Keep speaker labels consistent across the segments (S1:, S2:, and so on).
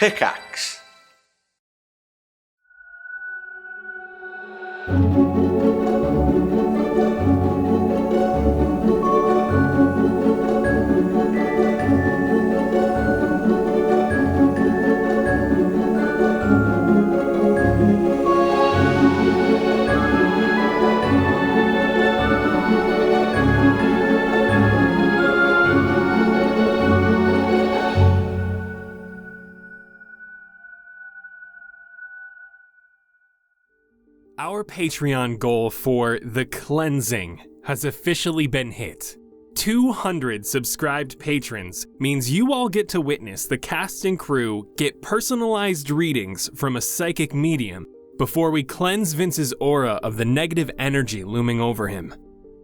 S1: Pickaxe.
S2: Our Patreon goal for The Cleansing has officially been hit. 200 subscribed patrons means you all get to witness the cast and crew get personalized readings from a psychic medium before we cleanse Vince's aura of the negative energy looming over him,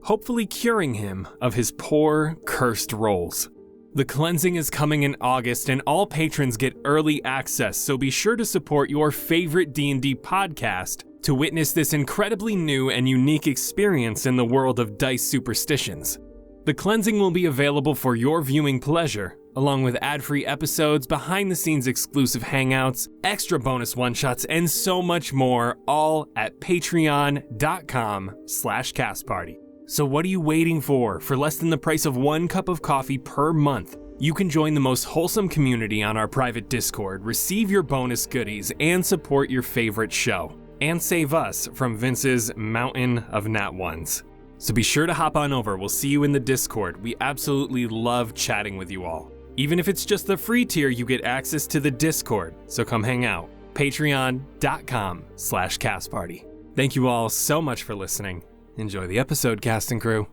S2: hopefully curing him of his poor, cursed roles. The Cleansing is coming in August and all patrons get early access, so be sure to support your favorite D&D podcast to witness this incredibly new and unique experience in the world of dice superstitions. The Cleansing will be available for your viewing pleasure, along with ad-free episodes, behind-the-scenes exclusive hangouts, extra bonus one-shots, and so much more, all at patreon.com/castparty. So what are you waiting for? For less than the price of 1 cup of coffee per month, you can join the most wholesome community on our private Discord, receive your bonus goodies, and support your favorite show. And save us from Vince's mountain of nat ones. So be sure to hop on over. We'll see you in the Discord. We absolutely love chatting with you all. Even if it's just the free tier, you get access to the Discord. So come hang out. Patreon.com/castparty. Thank you all so much for listening. Enjoy the episode, cast and crew.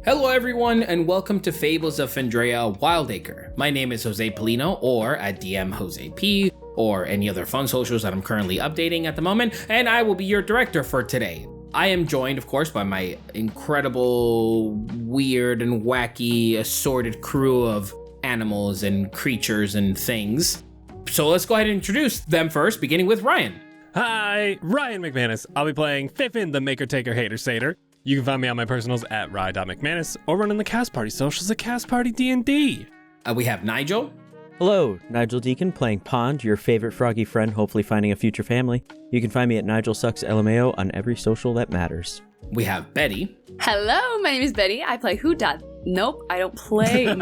S3: Hello everyone, and welcome to Fables of Fendraeya Wyldacre. My name is Jose Polino, or at DM Jose P, or any other fun socials that I'm currently updating at the moment, and I will be your director for today. I am joined, of course, by my incredible, weird, and wacky, assorted crew of animals and creatures and things. So let's go ahead and introduce them first, beginning with Ryan.
S2: Hi, Ryan McManus. I'll be playing Fiffin, the Maker Taker Hater Satyr. You can find me on my personals at rye.mcmanus or running the Cast Party socials at Cast Party D&D.
S3: We have Nigel.
S4: Hello, Nigel Deacon playing Pond, your favorite froggy friend, hopefully finding a future family. You can find me at Nigel Sucks LMAO on every social that matters.
S3: We have Betty.
S5: Hello, my name is Betty. I play Who Dat. Nope, I don't play. No.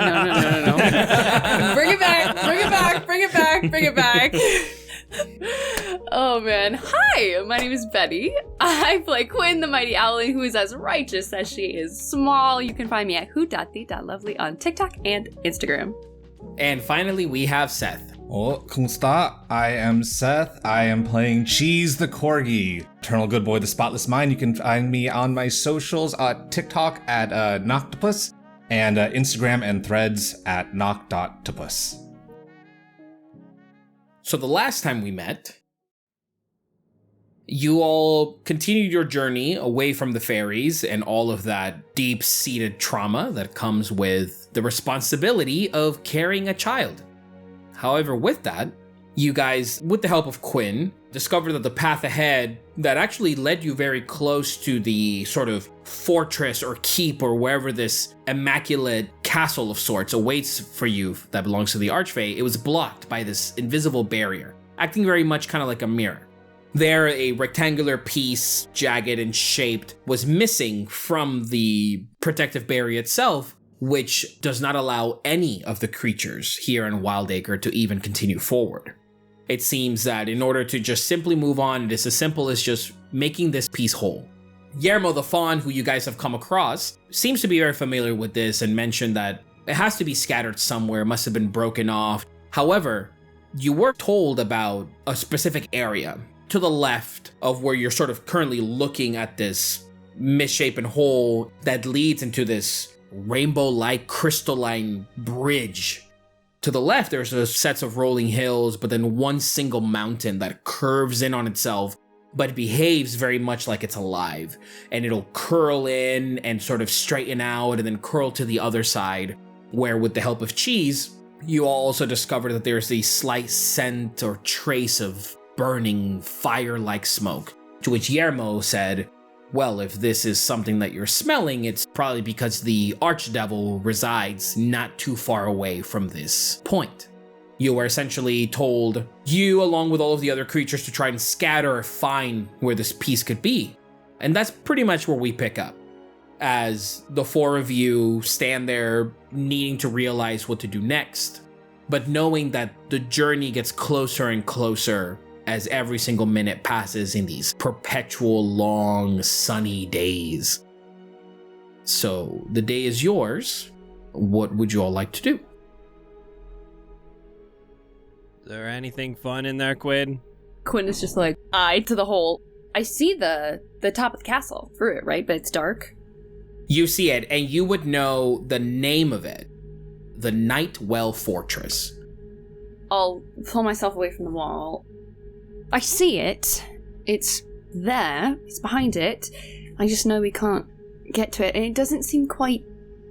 S5: Bring it back. Oh man. Hi, my name is Betty. I play Quinn, the mighty owling who is as righteous as she is small. You can find me at who.the.lovely on TikTok and Instagram.
S3: And finally, we have Seth.
S6: Oh, Kunsta. I am Seth. I am playing Cheese the Corgi, Eternal Good Boy, the Spotless Mind. You can find me on my socials, TikTok at Noctopus, and Instagram and Threads at Noct.topus.
S3: So the last time we met, you all continued your journey away from the fairies and all of that deep-seated trauma that comes with the responsibility of carrying a child. However, with that, you guys, with the help of Quinn, discovered that the path ahead that actually led you very close to the sort of fortress or keep or wherever this immaculate castle of sorts awaits for you that belongs to the Archfey, it was blocked by this invisible barrier, acting very much kind of like a mirror. There, a rectangular piece, jagged and shaped, was missing from the protective barrier itself, which does not allow any of the creatures here in Wyldacre to even continue forward. It seems that in order to just simply move on, it is as simple as just making this piece whole. Yermo the Fawn, who you guys have come across, seems to be very familiar with this and mentioned that it has to be scattered somewhere, must have been broken off. However, you were told about a specific area to the left of where you're sort of currently looking at this misshapen hole that leads into this rainbow-like crystalline bridge. To the left, there's a sets of rolling hills, but then one single mountain that curves in on itself, but behaves very much like it's alive. And it'll curl in and sort of straighten out and then curl to the other side, where with the help of Cheese, you all also discover that there's a slight scent or trace of burning fire-like smoke. To which Yermo said, well, if this is something that you're smelling, it's probably because the Archedevil resides not too far away from this point. You were essentially told, you along with all of the other creatures, to try and scatter or find where this piece could be. And that's pretty much where we pick up, as the four of you stand there needing to realize what to do next, but knowing that the journey gets closer and closer as every single minute passes in these perpetual, long, sunny days. So the day is yours. What would you all like to do?
S4: Is there anything fun in there, Quinn?
S5: Quinn is just like, eye to the hole. I see the top of the castle through it, right? But it's dark.
S3: You see it, and you would know the name of it. The Nightwell Fortress.
S5: I'll pull myself away from the wall. I see it. It's there. It's behind it. I just know we can't get to it. And it doesn't seem quite...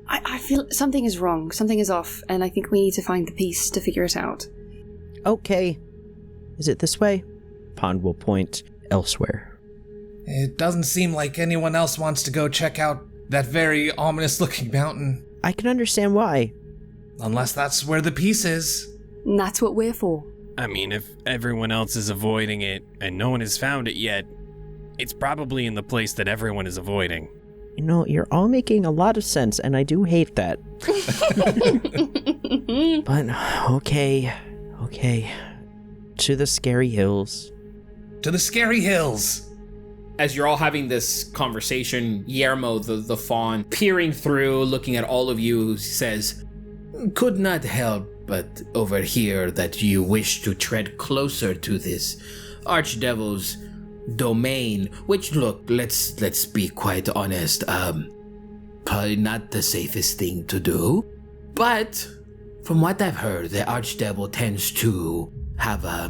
S5: I feel something is wrong. Something is off. And I think we need to find the piece to figure it out.
S4: Okay. Is it this way? Pond will point elsewhere.
S6: It doesn't seem like anyone else wants to go check out that very ominous-looking mountain.
S4: I can understand why.
S6: Unless that's where the piece is.
S5: And that's what we're for.
S2: I mean, if everyone else is avoiding it and no one has found it yet, it's probably in the place that everyone is avoiding.
S4: You know, you're all making a lot of sense, and I do hate that. But, okay. To the scary hills.
S6: To the scary hills!
S3: As you're all having this conversation, Yermo, the fawn, peering through, looking at all of you, says, "Could not help but overhear that you wish to tread closer to this Archdevil's domain, which, look, let's be quite honest, probably not the safest thing to do. But from what I've heard, the Archdevil tends to have a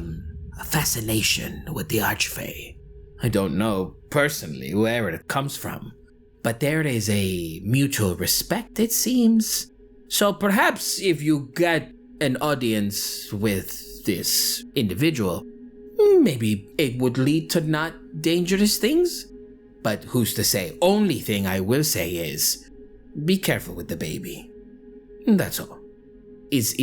S3: fascination with the Archfey. I don't know personally where it comes from, but there is a mutual respect, it seems. So perhaps if you get an audience with this individual, maybe it would lead to not dangerous things. But who's to say? Only thing I will say is, be careful with the baby. That's all. It's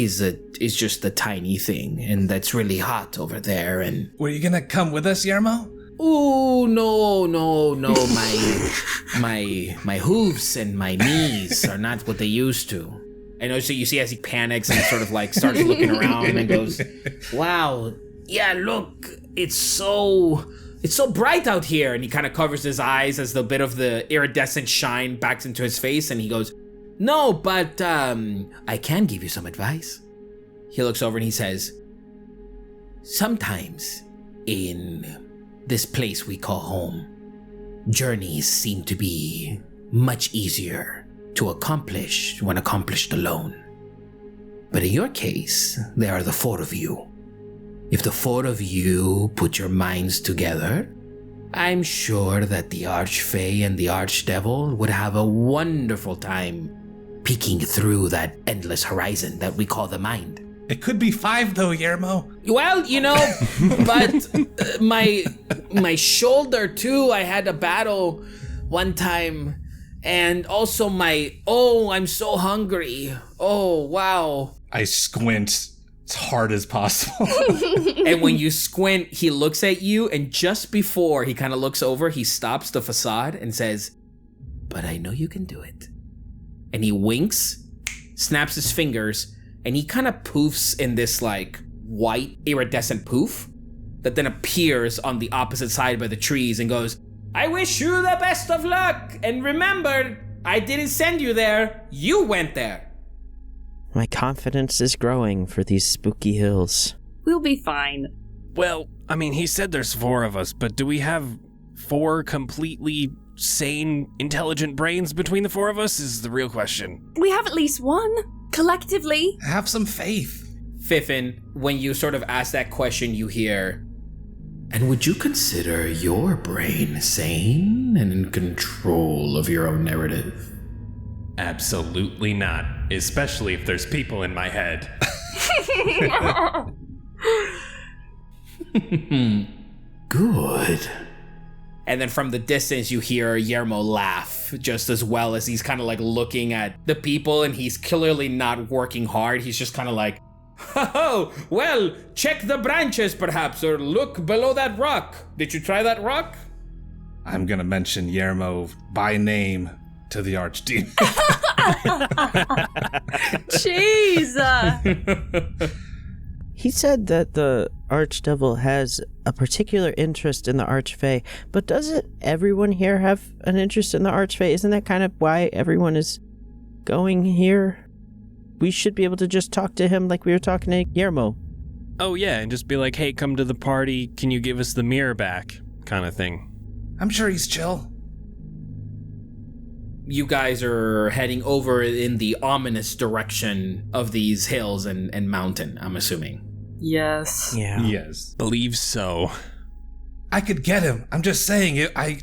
S3: just a tiny thing, and that's really hot over there. And
S6: were you gonna come with us, Yermo?
S3: Oh no! My hooves and my knees are not what they used to. And so you see as he panics and sort of like starts looking around and goes, "Wow, yeah, look, it's so bright out here." And he kind of covers his eyes as the bit of the iridescent shine backs into his face, and he goes, "No, but I can give you some advice." He looks over and he says, "Sometimes in this place we call home, journeys seem to be much easier to accomplish when accomplished alone. But in your case, there are the four of you. If the four of you put your minds together, I'm sure that the Archfey and the Archdevil would have a wonderful time peeking through that endless horizon that we call the mind."
S6: It could be 5 though, Yermo.
S3: Well, but my shoulder too, I had a battle one time. And also I'm so hungry. Oh, wow.
S6: I squint as hard as possible.
S3: And when you squint, he looks at you, and just before he kind of looks over, he stops the facade and says, "But I know you can do it." And he winks, snaps his fingers, and he kind of poofs in this like white iridescent poof that then appears on the opposite side by the trees and goes, "I wish you the best of luck, and remember, I didn't send you there, you went there."
S4: My confidence is growing for these spooky hills.
S5: We'll be fine.
S2: Well, I mean, he said there's 4 of us, but do we have 4 completely sane, intelligent brains between the 4 of us is the real question.
S5: We have at least one, collectively.
S6: Have some faith.
S3: Fiffin, when you sort of ask that question, you hear, "And would you consider your brain sane and in control of your own narrative?"
S2: Absolutely not, especially if there's people in my head.
S3: Good. And then from the distance, you hear Yermo laugh just as well as he's kind of like looking at the people, and he's clearly not working hard. He's just kind of like, oh, well, check the branches perhaps, or look below that rock. Did you try that rock?
S6: I'm gonna mention Yermo by name to the Archdemon.
S5: Jeez!
S4: He said that the Archdevil has a particular interest in the Archfey, but doesn't everyone here have an interest in the Archfey? Isn't that kind of why everyone is going here? We should be able to just talk to him like we were talking to Yermo.
S2: Oh yeah, and just be like, hey, come to the party, can you give us the mirror back? Kind of thing.
S6: I'm sure he's chill.
S3: You guys are heading over in the ominous direction of these hills and mountain, I'm assuming.
S5: Yes.
S4: Yeah.
S6: Yes.
S2: Believe so.
S6: I could get him. I'm just saying it. I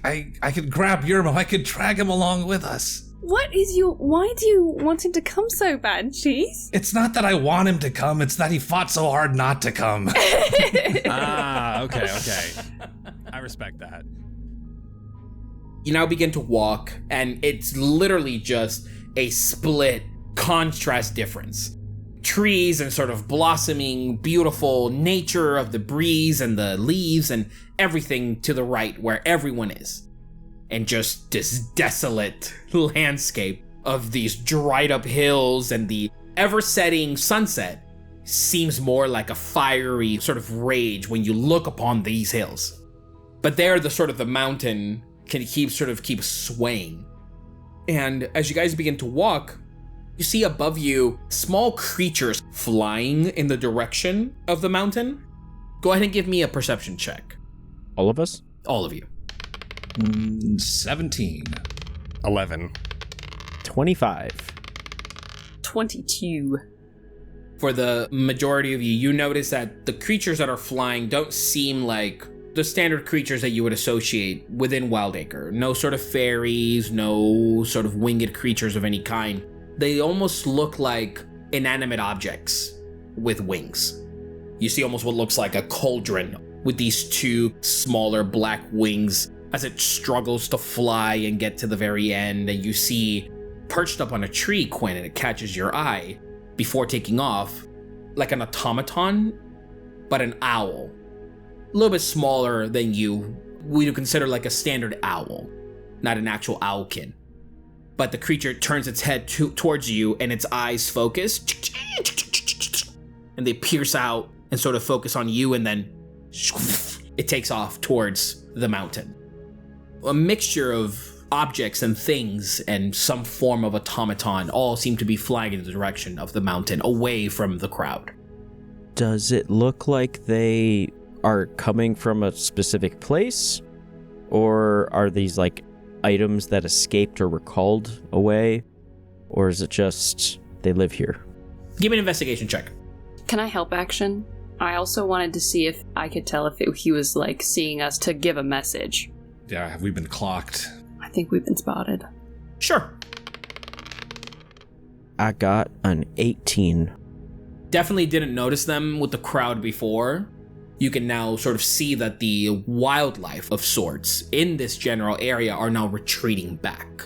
S6: could grab Yermo. I could drag him along with us.
S5: Why do you want him to come so bad, Cheese?
S6: It's not that I want him to come. It's that he fought so hard not to come.
S2: Okay. I respect that.
S3: You now begin to walk, and it's literally just a split contrast difference. Trees and sort of blossoming, beautiful nature of the breeze and the leaves and everything to the right where everyone is. And just this desolate landscape of these dried up hills, and the ever-setting sunset seems more like a fiery sort of rage when you look upon these hills. But there, the mountain can keep swaying. And as you guys begin to walk, you see above you small creatures flying in the direction of the mountain. Go ahead and give me a perception check.
S4: All of us?
S3: All of you.
S6: 17.
S2: 11.
S4: 25.
S5: 22.
S3: For the majority of you, you notice that the creatures that are flying don't seem like the standard creatures that you would associate within Wyldacre. No sort of fairies, no sort of winged creatures of any kind. They almost look like inanimate objects with wings. You see almost what looks like a cauldron with these two smaller black wings as it struggles to fly and get to the very end. And you see perched up on a tree, Quinn, and it catches your eye before taking off, like an automaton, but an owl. A little bit smaller than you would consider like a standard owl, not an actual owlkin. But the creature turns its head towards you, and its eyes focus, and they pierce out and sort of focus on you, and then it takes off towards the mountain. A mixture of objects and things and some form of automaton all seem to be flying in the direction of the mountain, away from the crowd.
S4: Does it look like they are coming from a specific place? Or are these like items that escaped or were called away? Or is it just they live here?
S3: Give me an investigation check.
S5: Can I help action? I also wanted to see if I could tell if he was like seeing us to give a message.
S6: Yeah, have we been clocked?
S5: I think we've been spotted.
S3: Sure.
S4: I got an 18.
S3: Definitely didn't notice them with the crowd before. You can now sort of see that the wildlife of sorts in this general area are now retreating back.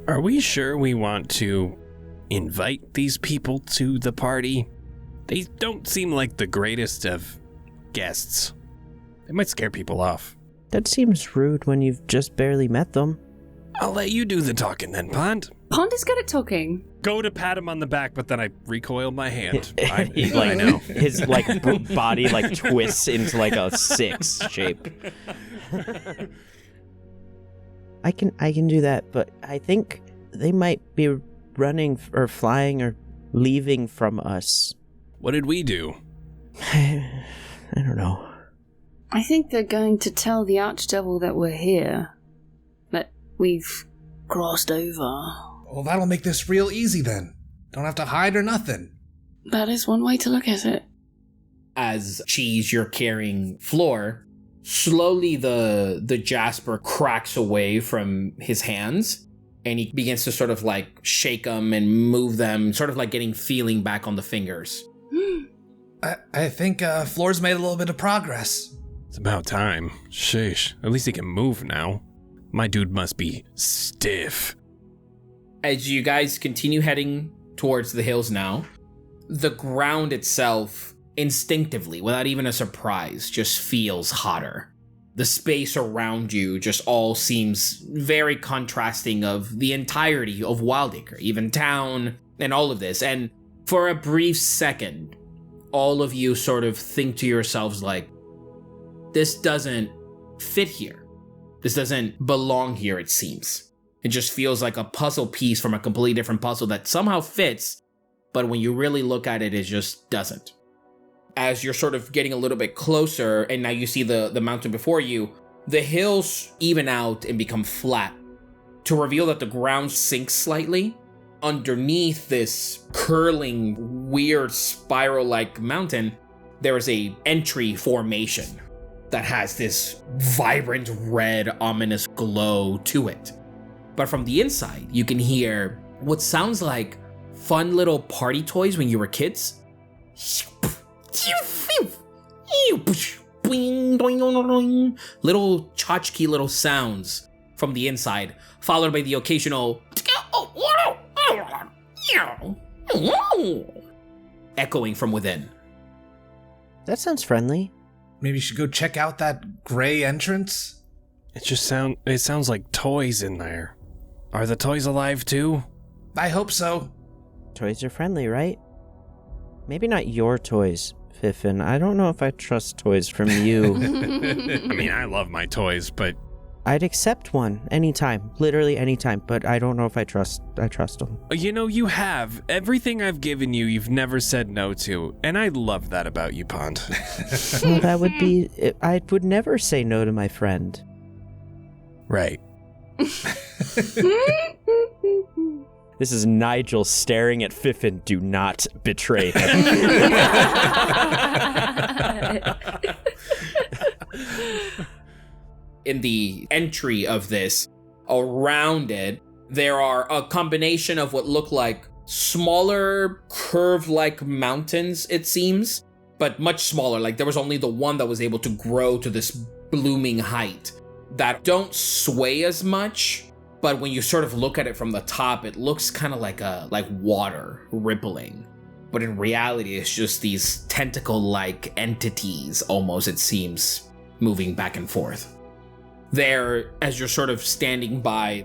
S2: Are we sure we want to invite these people to the party? They don't seem like the greatest of guests. They might scare people off.
S4: That seems rude when you've just barely met them.
S2: I'll let you do the talking then, Pond.
S5: Pond is good at talking.
S2: Go to pat him on the back, but then I recoil my hand. I
S4: Like,
S2: know.
S4: His body twists into like a 6 shape. I can do that, but I think they might be running or flying or leaving from us.
S2: What did we do?
S4: I don't know.
S5: I think they're going to tell the Archdevil that we're here. That we've crossed over.
S6: Well, that'll make this real easy then. Don't have to hide or nothing.
S5: That is one way to look at it.
S3: As Cheese, you're carrying Floor, slowly the jasper cracks away from his hands, and he begins to sort of like shake them and move them, sort of like getting feeling back on the fingers.
S6: I think Floor's made a little bit of progress.
S2: It's about time. Sheesh. At least he can move now. My dude must be stiff.
S3: As you guys continue heading towards the hills now, the ground itself, instinctively, without even a surprise, just feels hotter. The space around you just all seems very contrasting of the entirety of Wyldacre, even town and all of this. And for a brief second, all of you sort of think to yourselves like, this doesn't fit here. This doesn't belong here, it seems. It just feels like a puzzle piece from a completely different puzzle that somehow fits, but when you really look at it, it just doesn't. As you're sort of getting a little bit closer, and now you see the mountain before you, the hills even out and become flat to reveal that the ground sinks slightly. Underneath this curling, weird spiral-like mountain, there is a entry formation that has this vibrant red, ominous glow to it. But from the inside, you can hear what sounds like fun little party toys when you were kids. Little tchotchke little sounds from the inside, followed by the occasional echoing from within.
S4: That sounds friendly.
S6: Maybe you should go check out that gray entrance?
S2: It sounds like toys in there. Are the toys alive too?
S6: I hope so.
S4: Toys are friendly, right? Maybe not your toys, Fiffin. I don't know if I trust toys from you.
S2: I mean, I love my toys, but
S4: I'd accept one anytime, literally anytime, but I don't know if I trust them.
S2: you know, you have. Everything I've given you, you've never said no to, and I love that about you, Pond.
S4: Well, that would be... I would never say no to my friend.
S2: Right.
S4: This is Nigel staring at Fiffin. Do not betray him.
S3: In the entry of this, around it, there are a combination of what look like smaller curve-like mountains, it seems, but much smaller. Like there was only the one that was able to grow to this blooming height that don't sway as much, but when you sort of look at it from the top, it looks kind of like water rippling. But in reality, it's just these tentacle-like entities, almost, it seems, moving back and forth. There, as you're sort of standing by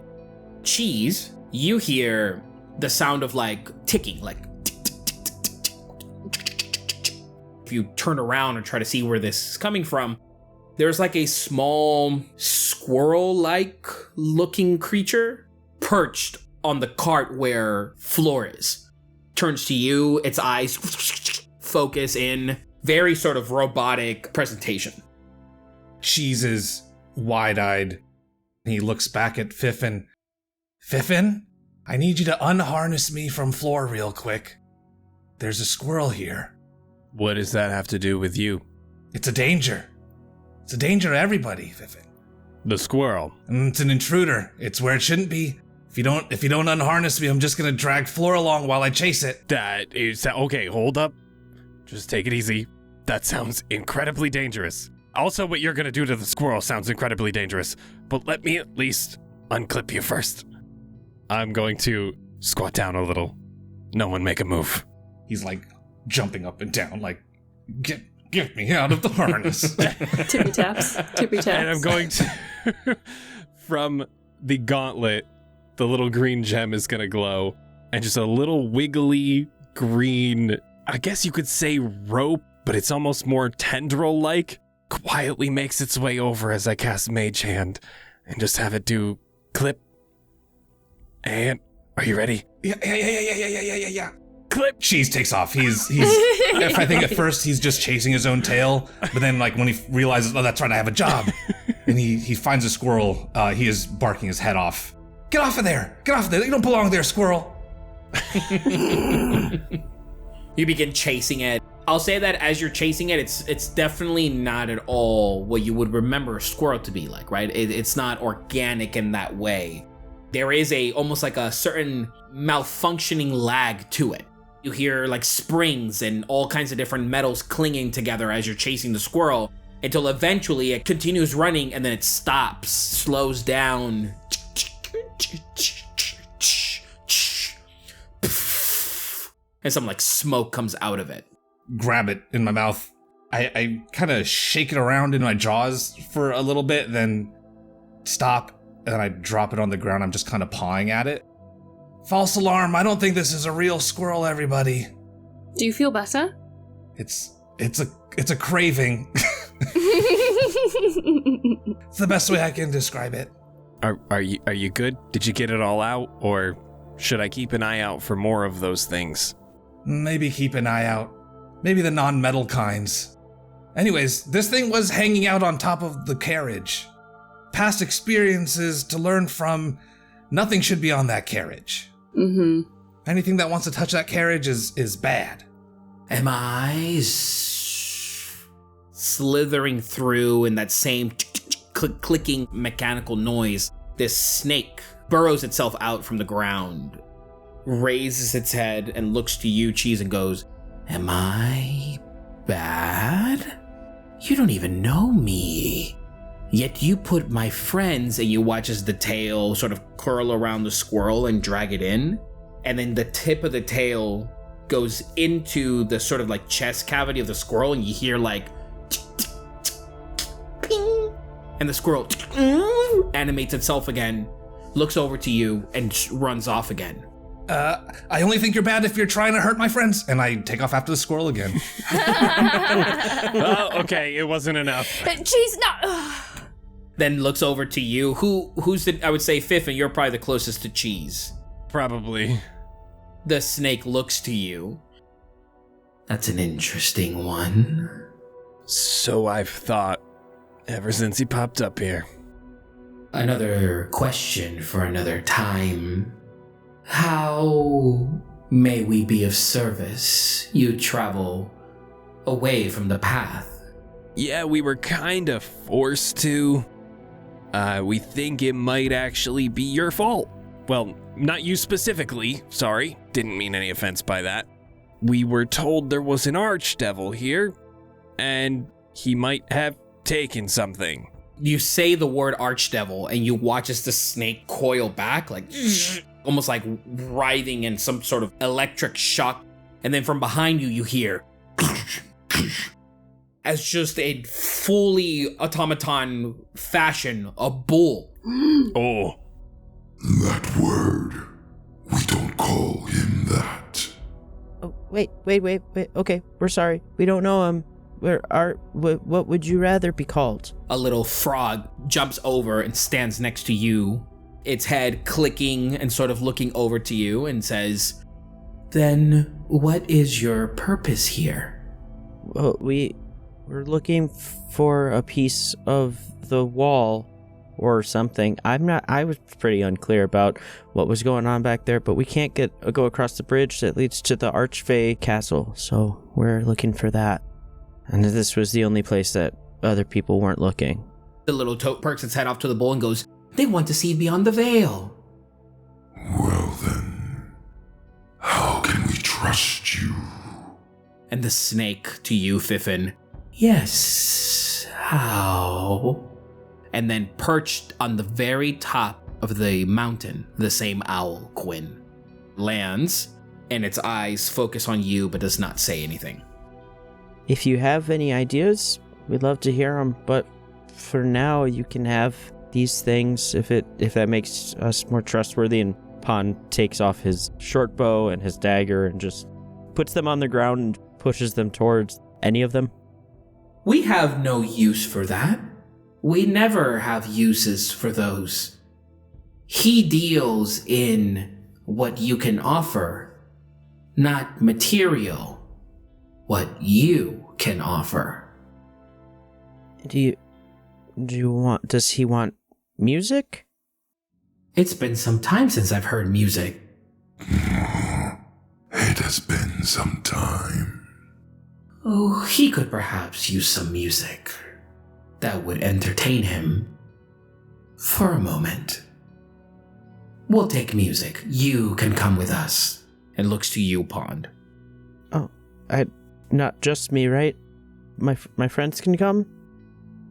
S3: Cheese, you hear the sound of like ticking, like tick, tick, tick, tick, tick, tick. If you turn around and try to see where this is coming from, there's like a small squirrel-like looking creature perched on the cart where Floor is. Turns to you, its eyes focus in, very sort of robotic presentation.
S6: Cheese is wide-eyed. He looks back at Fiffin. Fiffin, I need you to unharness me from Floor real quick. There's a squirrel here.
S2: What does that have to do with you?
S6: It's a danger. It's a danger to everybody, Fiffin.
S2: The squirrel.
S6: It's an intruder. It's where it shouldn't be. If you don't unharness me, I'm just gonna drag Floor along while I chase it.
S2: That is... Okay, hold up. Just take it easy. That sounds incredibly dangerous. Also, what you're gonna do to the squirrel sounds incredibly dangerous. But let me at least unclip you first. I'm going to squat down a little. No one make a move.
S6: He's like jumping up and down, like, get me out of the harness.
S5: Tippy taps. Tippy taps.
S2: And I'm going to... From the gauntlet, the little green gem is going to glow. And just a little wiggly green, I guess you could say rope, but it's almost more tendril-like, quietly makes its way over as I cast Mage Hand and just have it do clip. And are you ready?
S6: Yeah.
S2: Clip.
S6: Cheese takes off. He's I think at first he's just chasing his own tail, but then like when he realizes, oh, that's right, I have a job, and he finds a squirrel, he is barking his head off. Get off of there! Get off of there! You don't belong there, squirrel!
S3: You begin chasing it. I'll say that as you're chasing it, it's definitely not at all what you would remember a squirrel to be like, right? It's not organic in that way. There is almost like a certain malfunctioning lag to it. You hear like springs and all kinds of different metals clinging together as you're chasing the squirrel. until eventually it continues running and then it stops, slows down. And some like smoke comes out of it.
S6: Grab it in my mouth. I kind of shake it around in my jaws for a little bit, then stop, and then I drop it on the ground. I'm just kind of pawing at it. False alarm. I don't think this is a real squirrel, everybody.
S5: Do you feel better?
S6: It's a craving. It's the best way I can describe it.
S2: Are you good? Did you get it all out, or should I keep an eye out for more of those things?
S6: Maybe keep an eye out. Maybe the non-metal kinds. Anyways, this thing was hanging out on top of the carriage. Past experiences to learn from. Nothing should be on that carriage.
S5: Mm-hmm.
S6: Anything that wants to touch that carriage is bad.
S3: Am I slithering through in that same clicking mechanical noise? This snake burrows itself out from the ground, raises its head and looks to you, Cheese, and goes, "Am I bad? You don't even know me. Yet you put my friends," and you watch as the tail sort of curl around the squirrel and drag it in. And then the tip of the tail goes into the sort of like chest cavity of the squirrel, and you hear like ping, and the squirrel animates itself again, looks over to you, and runs off again.
S6: I only think you're bad if you're trying to hurt my friends. And I take off after the squirrel again.
S2: Oh, okay, it wasn't enough.
S5: Cheese, no.
S3: Then looks over to you. Who's the, I would say Fiffin, you're probably the closest to Cheese.
S2: Probably.
S3: The snake looks to you. That's an interesting one.
S2: So I've thought ever since he popped up here.
S3: Another question for another time. How may we be of service? You travel away from the path.
S2: Yeah, we were kind of forced to. We think it might actually be your fault. Well, not you specifically, sorry. Didn't mean any offense by that. We were told there was an archdevil here, and he might have taken something.
S3: You say the word archdevil, and you watch as the snake coil back, like almost like writhing in some sort of electric shock. And then from behind you, you hear as just a fully automaton fashion, a bull.
S2: Oh.
S1: That word, we don't call him that.
S4: Oh, wait. Okay, we're sorry. We don't know him. What would you rather be called?
S3: A little frog jumps over and stands next to you, its head clicking and sort of looking over to you, and says, "Then what is your purpose here?"
S4: Well, we're looking for a piece of the wall or something. I was pretty unclear about what was going on back there, but we can't go across the bridge that leads to the Archfey castle, so we're looking for that. And this was the only place that other people weren't looking.
S3: The little toad perks its head off to the bull and goes, "They want to see beyond the veil."
S1: Well then, how can we trust you?
S3: And the snake to you, Fiffin, "Yes, how?" And then perched on the very top of the mountain, the same owl, Quinn, lands, and its eyes focus on you but does not say anything.
S4: If you have any ideas, we'd love to hear them, but for now you can have these things if that makes us more trustworthy. And Pon takes off his short bow and his dagger and just puts them on the ground and pushes them towards any of them.
S3: We have no use for that. We never have uses for those. He deals in what you can offer, not material. What you can offer.
S4: Does he want music?
S3: It's been some time since I've heard music.
S1: It has been some time.
S3: Oh, he could perhaps use some music that would entertain him for a moment. We'll take music. You can come with us. And looks to you, Pond.
S4: Oh, not just me, right? My friends can come?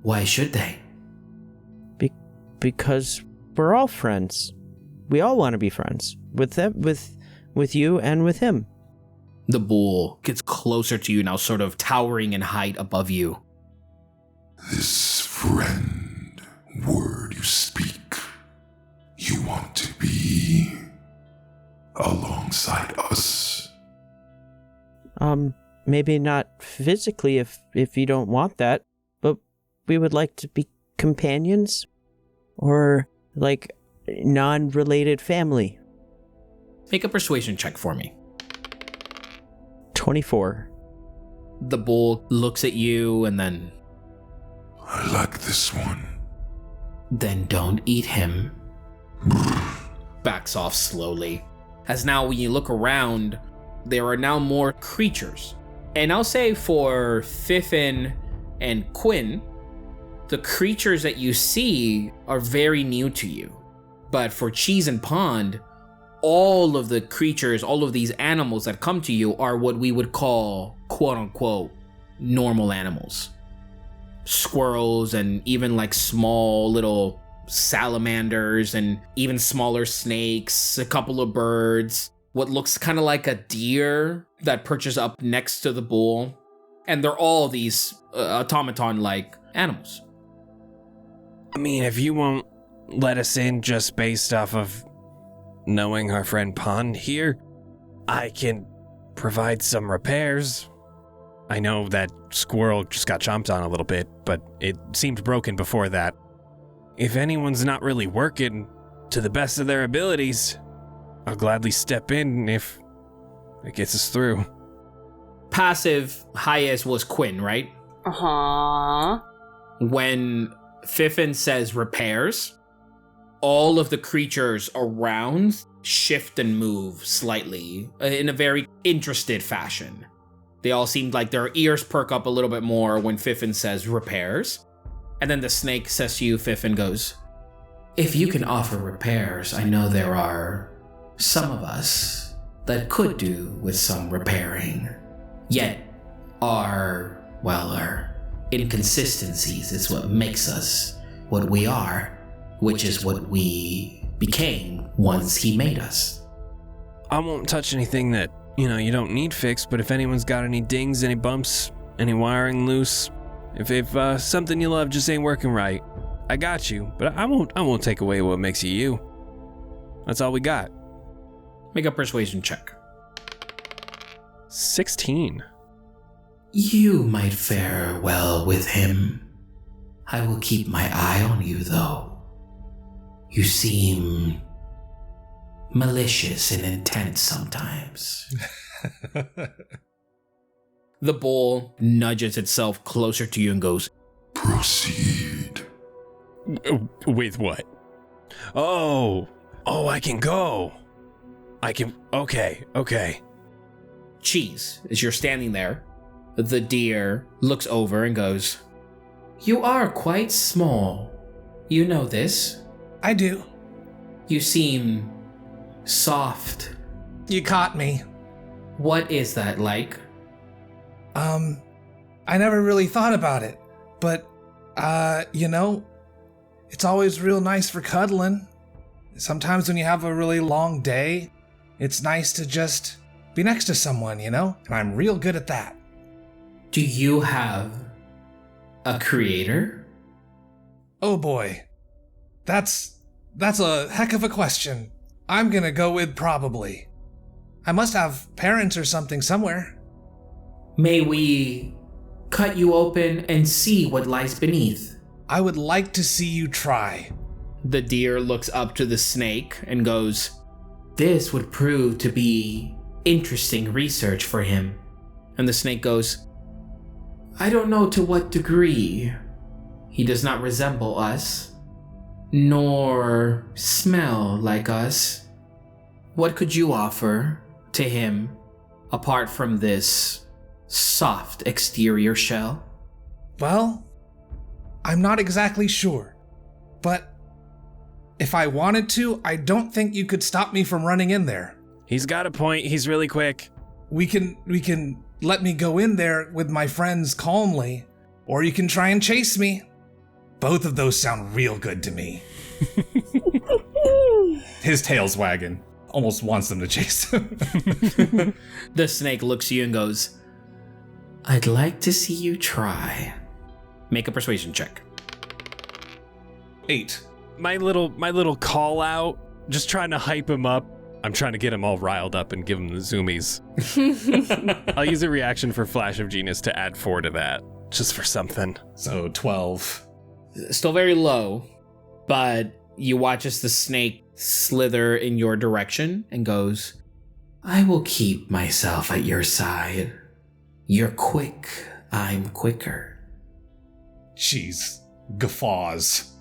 S3: Why should they?
S4: Because we're all friends. We all want to be friends with them, with you and with him.
S3: The bull gets closer to you now, sort of towering in height above you.
S1: This friend word you speak, you want to be alongside us?
S4: Maybe not physically if you don't want that, but we would like to be companions or like non-related family.
S3: Make a persuasion check for me.
S4: 24.
S3: The bull looks at you and then...
S1: I like this one.
S3: Then don't eat him. Backs off slowly. As now when you look around, there are now more creatures. And I'll say for Fiffin and Quinn, the creatures that you see are very new to you. But for Cheese and Pond, all of the creatures, all of these animals that come to you are what we would call, quote unquote, normal animals. Squirrels and even like small little salamanders and even smaller snakes, a couple of birds, what looks kind of like a deer that perches up next to the bull. And they're all these automaton-like animals.
S2: I mean, if you won't let us in just based off of knowing our friend Pond here, I can provide some repairs. I know that squirrel just got chomped on a little bit, but it seemed broken before that. If anyone's not really working to the best of their abilities, I'll gladly step in if it gets us through.
S3: Passive highest was Quinn, right?
S5: Uh-huh.
S3: When Fiffin says repairs, all of the creatures around shift and move slightly in a very interested fashion. They all seemed like their ears perk up a little bit more when Fiffin says repairs. And then the snake says to you, Fiffin goes, if you can offer repairs, I know there are some of us that could do with some repairing. Yet our inconsistencies is what makes us what we are, which is what we became once he made us.
S2: I won't touch anything that, you don't need fixed, but if anyone's got any dings, any bumps, any wiring loose, if something you love just ain't working right, I got you, but I won't take away what makes you you. That's all we got.
S3: Make a persuasion check.
S2: 16.
S3: You might fare well with him. I will keep my eye on you, though. You seem malicious and intense sometimes. The bull nudges itself closer to you and goes,
S1: Proceed.
S2: With what? Oh, I can go. Okay.
S3: Cheese, as you're standing there, the deer looks over and goes, you are quite small. You know this.
S6: I do.
S3: You seem soft.
S6: You caught me.
S3: What is that like?
S6: I never really thought about it, but, it's always real nice for cuddling. Sometimes when you have a really long day, it's nice to just be next to someone, and I'm real good at that.
S3: Do you have a creator?
S6: Oh boy. That's a heck of a question. I'm gonna go with probably. I must have parents or something somewhere.
S3: May we cut you open and see what lies beneath?
S6: I would like to see you try.
S3: The deer looks up to the snake and goes, this would prove to be interesting research for him. And the snake goes, I don't know to what degree. He does not resemble us, nor smell like us. What could you offer to him apart from this soft exterior shell?
S6: Well, I'm not exactly sure, but if I wanted to, I don't think you could stop me from running in there.
S2: He's got a point. He's really quick.
S6: We can let me go in there with my friends calmly, or you can try and chase me. Both of those sound real good to me. His tail's wagging. Almost wants them to chase him.
S3: The snake looks at you and goes, I'd like to see you try. Make a persuasion check.
S6: 8.
S2: My little call out, just trying to hype him up. I'm trying to get him all riled up and give him the zoomies. I'll use a reaction for Flash of Genius to add 4 to that, just for something.
S6: So 12.
S3: Still very low, but you watch as the snake slither in your direction and goes, I will keep myself at your side. You're quick, I'm quicker.
S6: Jeez. Guffaws.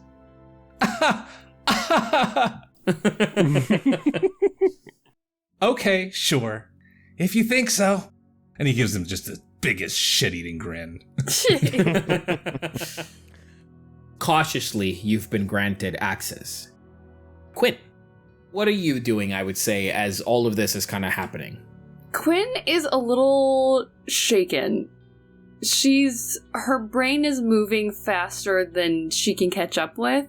S6: Okay, sure. If you think so. And he gives him just the biggest shit-eating grin.
S3: Cautiously, you've been granted access. Quinn, what are you doing, I would say, as all of this is kind of happening?
S5: Quinn is a little shaken. Her brain is moving faster than she can catch up with.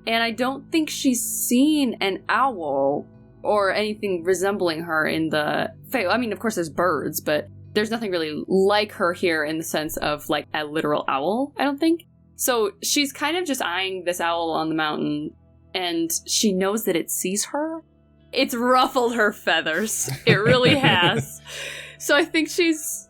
S5: And I don't think she's seen an owl or anything resembling her in the Fables. I mean, of course there's birds, but there's nothing really like her here in the sense of like a literal owl, I don't think. So she's kind of just eyeing this owl on the mountain, and she knows that it sees her. It's ruffled her feathers. It really has. So I think she's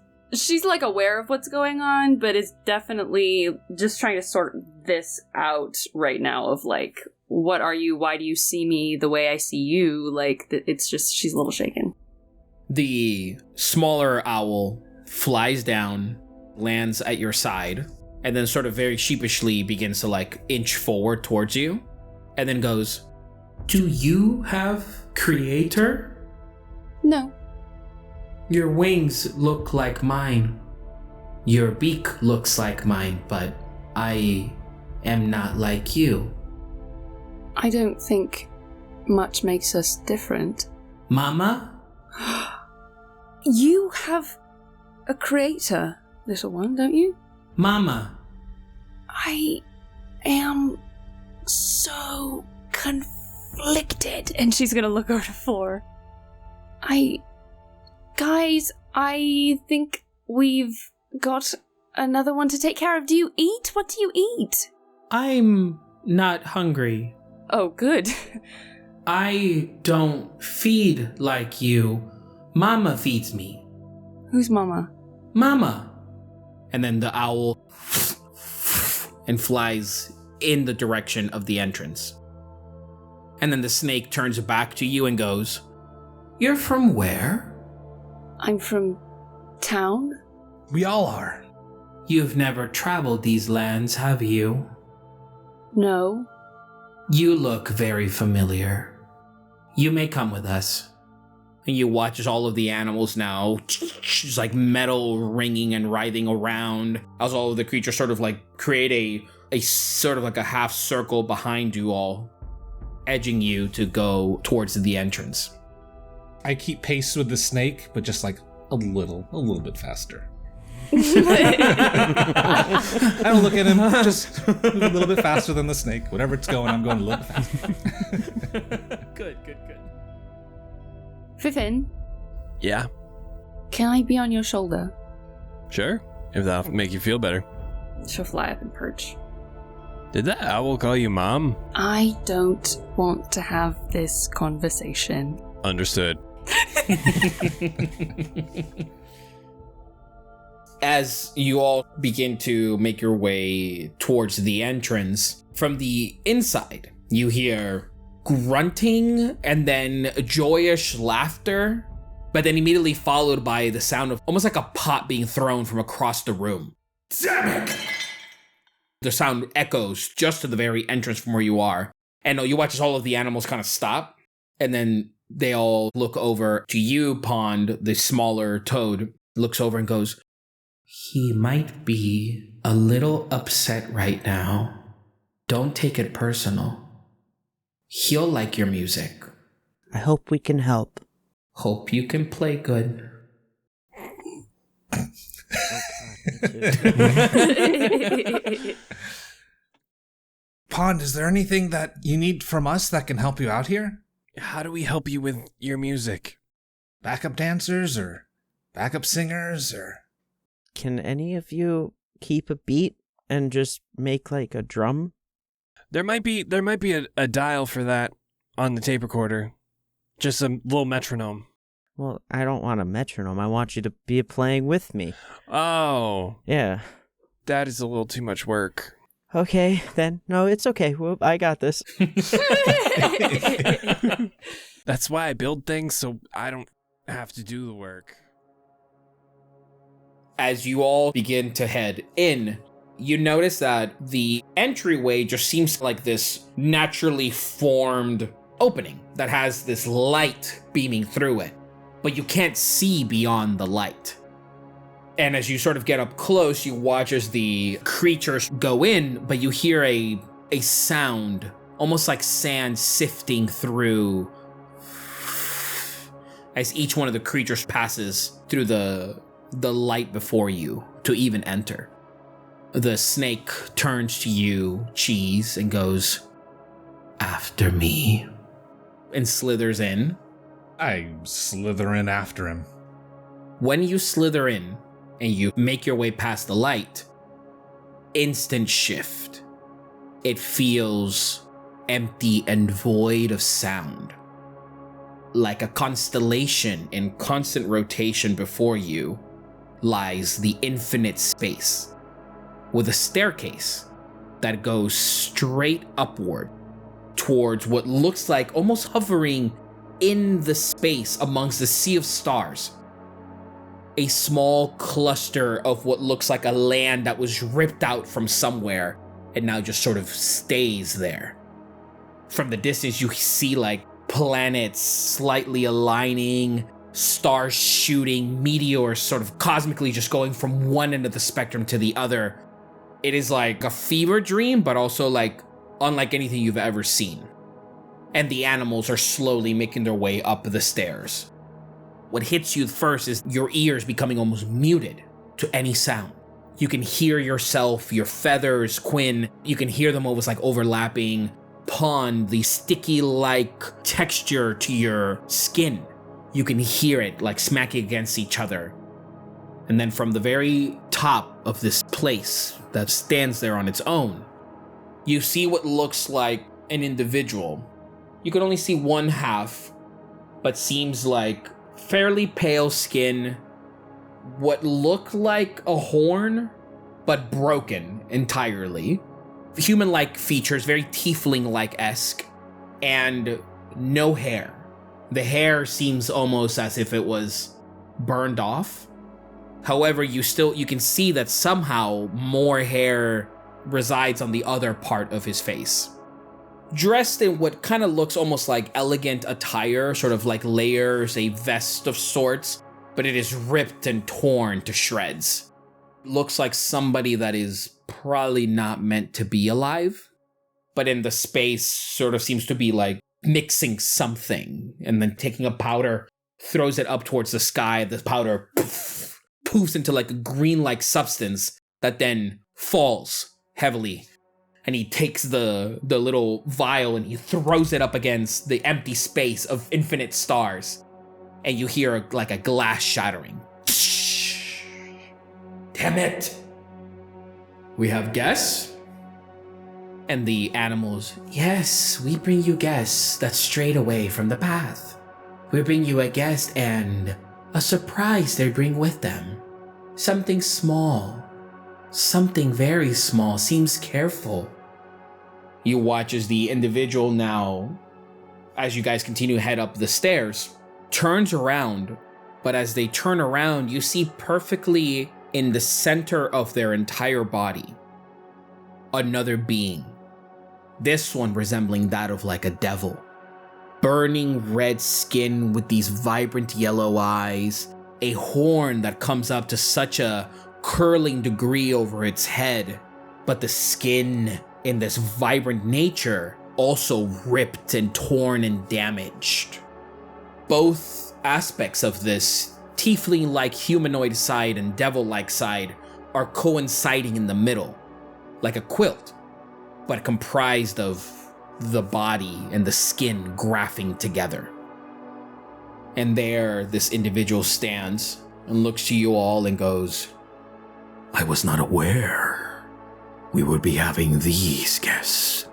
S5: like aware of what's going on, but is definitely just trying to sort this out right now of like, what are you? Why do you see me the way I see you? Like, it's just, she's a little shaken.
S3: The smaller owl flies down, lands at your side, and then sort of very sheepishly begins to like inch forward towards you, and then goes, do you have creator?
S5: No.
S3: Your wings look like mine. Your beak looks like mine, but I am not like you.
S5: I don't think much makes us different.
S3: Mama?
S5: You have a creator, little one, don't you?
S3: Mama.
S5: I am so conflicted. And she's gonna look over the floor. Guys, I think we've got another one to take care of. Do you eat? What do you eat?
S3: I'm not hungry.
S5: Oh, good.
S3: I don't feed like you. Mama feeds me.
S5: Who's Mama?
S3: Mama. And then the owl and flies in the direction of the entrance. And then the snake turns back to you and goes, You're from where?
S5: I'm from town.
S6: We all are.
S3: You've never traveled these lands, have you?
S5: No.
S3: You look very familiar. You may come with us. And you watch as all of the animals now, just like metal ringing and writhing around, as all of the creatures sort of like create a sort of like a half circle behind you all, edging you to go towards the entrance.
S6: I keep pace with the snake, but just like a little bit faster. I don't look at him, just a little bit faster than the snake. Whatever it's going, I'm going a little bit faster.
S3: Good.
S5: Fiffin,
S2: Yeah,
S5: can I be on your shoulder?
S2: sure. If that'll make you feel better.
S5: She'll fly up and perch.
S2: Did that owl call you mom?
S5: I don't want to have this conversation.
S2: Understood.
S3: As you all begin to make your way towards the entrance, from the inside, you hear grunting and then joyous laughter, but then immediately followed by the sound of almost like a pot being thrown from across the room. Damn it! The sound echoes just to the very entrance from where you are. And you watch as all of the animals kind of stop, and then they all look over to you, Pond, the smaller toad, looks over and goes, He might be a little upset right now. Don't take it personal. He'll like your music.
S4: I hope we can help.
S3: Hope you can play good.
S6: Pond, is there anything that you need from us that can help you out here?
S2: How do we help you with your music?
S6: Backup dancers or backup singers or...
S4: Can any of you keep a beat and just make like a drum?
S2: There might be a dial for that on the tape recorder. Just a little metronome.
S4: Well, I don't want a metronome. I want you to be playing with me.
S2: Oh.
S4: Yeah.
S2: That is a little too much work.
S4: Okay, then. No, it's okay. Well, I got this.
S2: That's why I build things, so I don't have to do the work.
S3: As you all begin to head in, you notice that the entryway just seems like this naturally formed opening that has this light beaming through it, but you can't see beyond the light. And as you sort of get up close, you watch as the creatures go in, but you hear a sound, almost like sand sifting through, as each one of the creatures passes through the light before you to even enter. The snake turns to you, Cheese, and goes, "After me," and slithers in.
S6: I slither in after him.
S3: When you slither in and you make your way past the light, instant shift. It feels empty and void of sound. Like a constellation in constant rotation before you lies the infinite space, with a staircase that goes straight upward towards what looks like almost hovering in the space amongst the sea of stars. A small cluster of what looks like a land that was ripped out from somewhere and now just sort of stays there. From the distance, you see like planets slightly aligning, stars shooting, meteors sort of cosmically just going from one end of the spectrum to the other. It is like a fever dream, but also like unlike anything you've ever seen. And the animals are slowly making their way up the stairs. What hits you first is your ears becoming almost muted to any sound. You can hear yourself, your feathers, Quinn, you can hear them almost like overlapping. Pond, the sticky-like texture to your skin. You can hear it like smacking against each other. And then from the very top of this place that stands there on its own, you see what looks like an individual. You can only see one half, but seems like fairly pale skin, what looked like a horn, but broken entirely. Human-like features, very tiefling-like-esque, and no hair. The hair seems almost as if it was burned off. However, you can see that somehow more hair resides on the other part of his face. Dressed in what kind of looks almost like elegant attire, sort of like layers, a vest of sorts, but it is ripped and torn to shreds. Looks like somebody that is probably not meant to be alive, but in the space sort of seems to be like mixing something and then taking a powder, throws it up towards the sky. The powder poofs into like a green-like substance that then falls heavily. And he takes the little vial and he throws it up against the empty space of infinite stars. And you hear like a glass shattering. Damn it! We have guests? And the animals, yes, we bring you guests that strayed away from the path. We bring you a guest and a surprise they bring with them. Something small. Something very small, seems careful. You watch as the individual now, as you guys continue to head up the stairs, turns around, but as they turn around, you see perfectly in the center of their entire body, another being. This one resembling that of like a devil. Burning red skin with these vibrant yellow eyes, a horn that comes up to such a curling degree over its head, but the skin in this vibrant nature also ripped and torn and damaged. Both aspects of this tiefling-like humanoid side and devil-like side are coinciding in the middle, like a quilt. but comprised of the body and the skin graphing together. And there, this individual stands and looks to you all and goes,
S1: I was not aware we would be having these guests.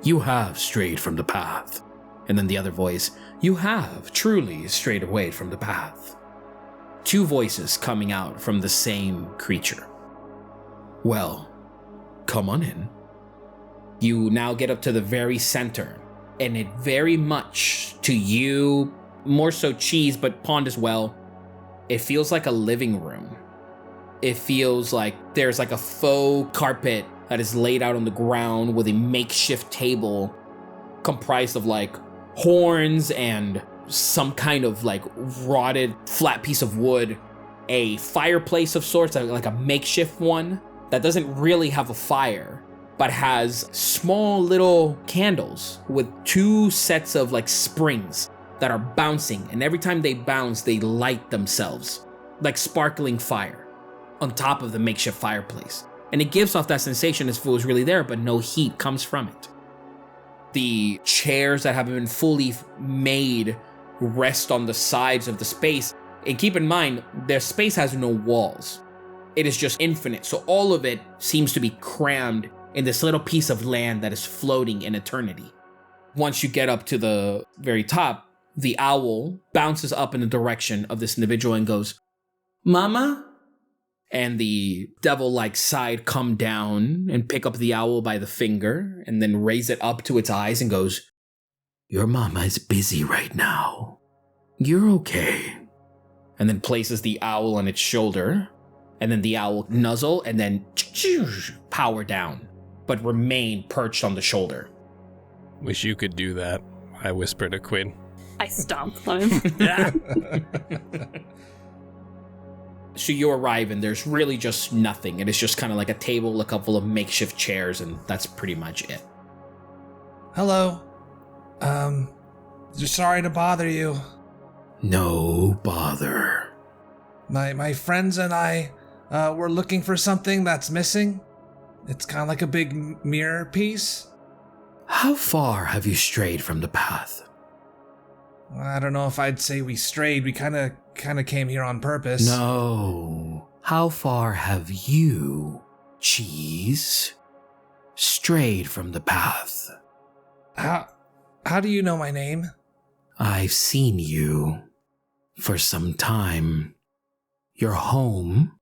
S3: You have strayed from the path. And then the other voice, you have truly strayed away from the path. Two voices coming out from the same creature. Well, come on in. You now get up to the very center, and it very much to you, more so Cheese, but Pond as well, it feels like a living room. It feels like there's like a faux carpet that is laid out on the ground with a makeshift table comprised of like horns and some kind of like rotted flat piece of wood, a fireplace of sorts, like a makeshift one that doesn't really have a fire, but has small little candles with two sets of like springs that are bouncing, and every time they bounce, they light themselves like sparkling fire on top of the makeshift fireplace. And it gives off that sensation as if it was really there, but no heat comes from it. The chairs that have been fully made rest on the sides of the space. And keep in mind, their space has no walls. It is just infinite. So all of it seems to be crammed in this little piece of land that is floating in eternity. Once you get up to the very top, the owl bounces up in the direction of this individual and goes, Mama? And the devil-like side come down and pick up the owl by the finger and then raise it up to its eyes and goes, Your mama is busy right now. You're okay. And then places the owl on its shoulder, and then the owl nuzzle and then power down, but remain perched on the shoulder.
S2: Wish you could do that, I whisper to Quinn.
S5: I stomped on him.
S3: So you arrive and there's really just nothing. It is just kind of like a table, a couple of makeshift chairs, and that's pretty much it.
S6: Hello. Just sorry to bother you.
S1: No bother.
S6: My friends and I were looking for something that's missing. It's kind of like a big mirror piece.
S1: How far have you strayed from the path?
S6: I don't know if I'd say we strayed. We kind of came here on purpose.
S1: No. How far have you, Cheese, strayed from the path?
S6: How do you know my name?
S1: I've seen you for some time. Your home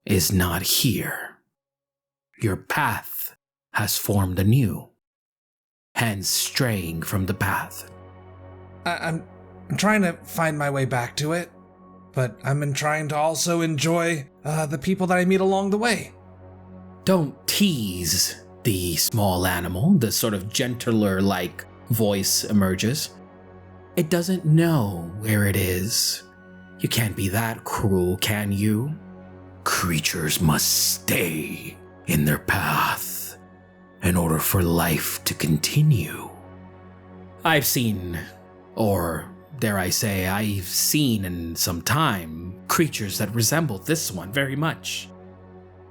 S1: is not here. Your path has formed anew, hence straying from the path.
S6: I'm trying to find my way back to it, but I've been trying to also enjoy the people that I meet along the way.
S3: Don't tease the small animal. The sort of gentler-like voice emerges. It doesn't know where it is. You can't be that cruel, can you?
S1: Creatures must stay in their path in order for life to continue.
S3: I've seen, or dare I say, I've seen in some time, creatures that resemble this one very much.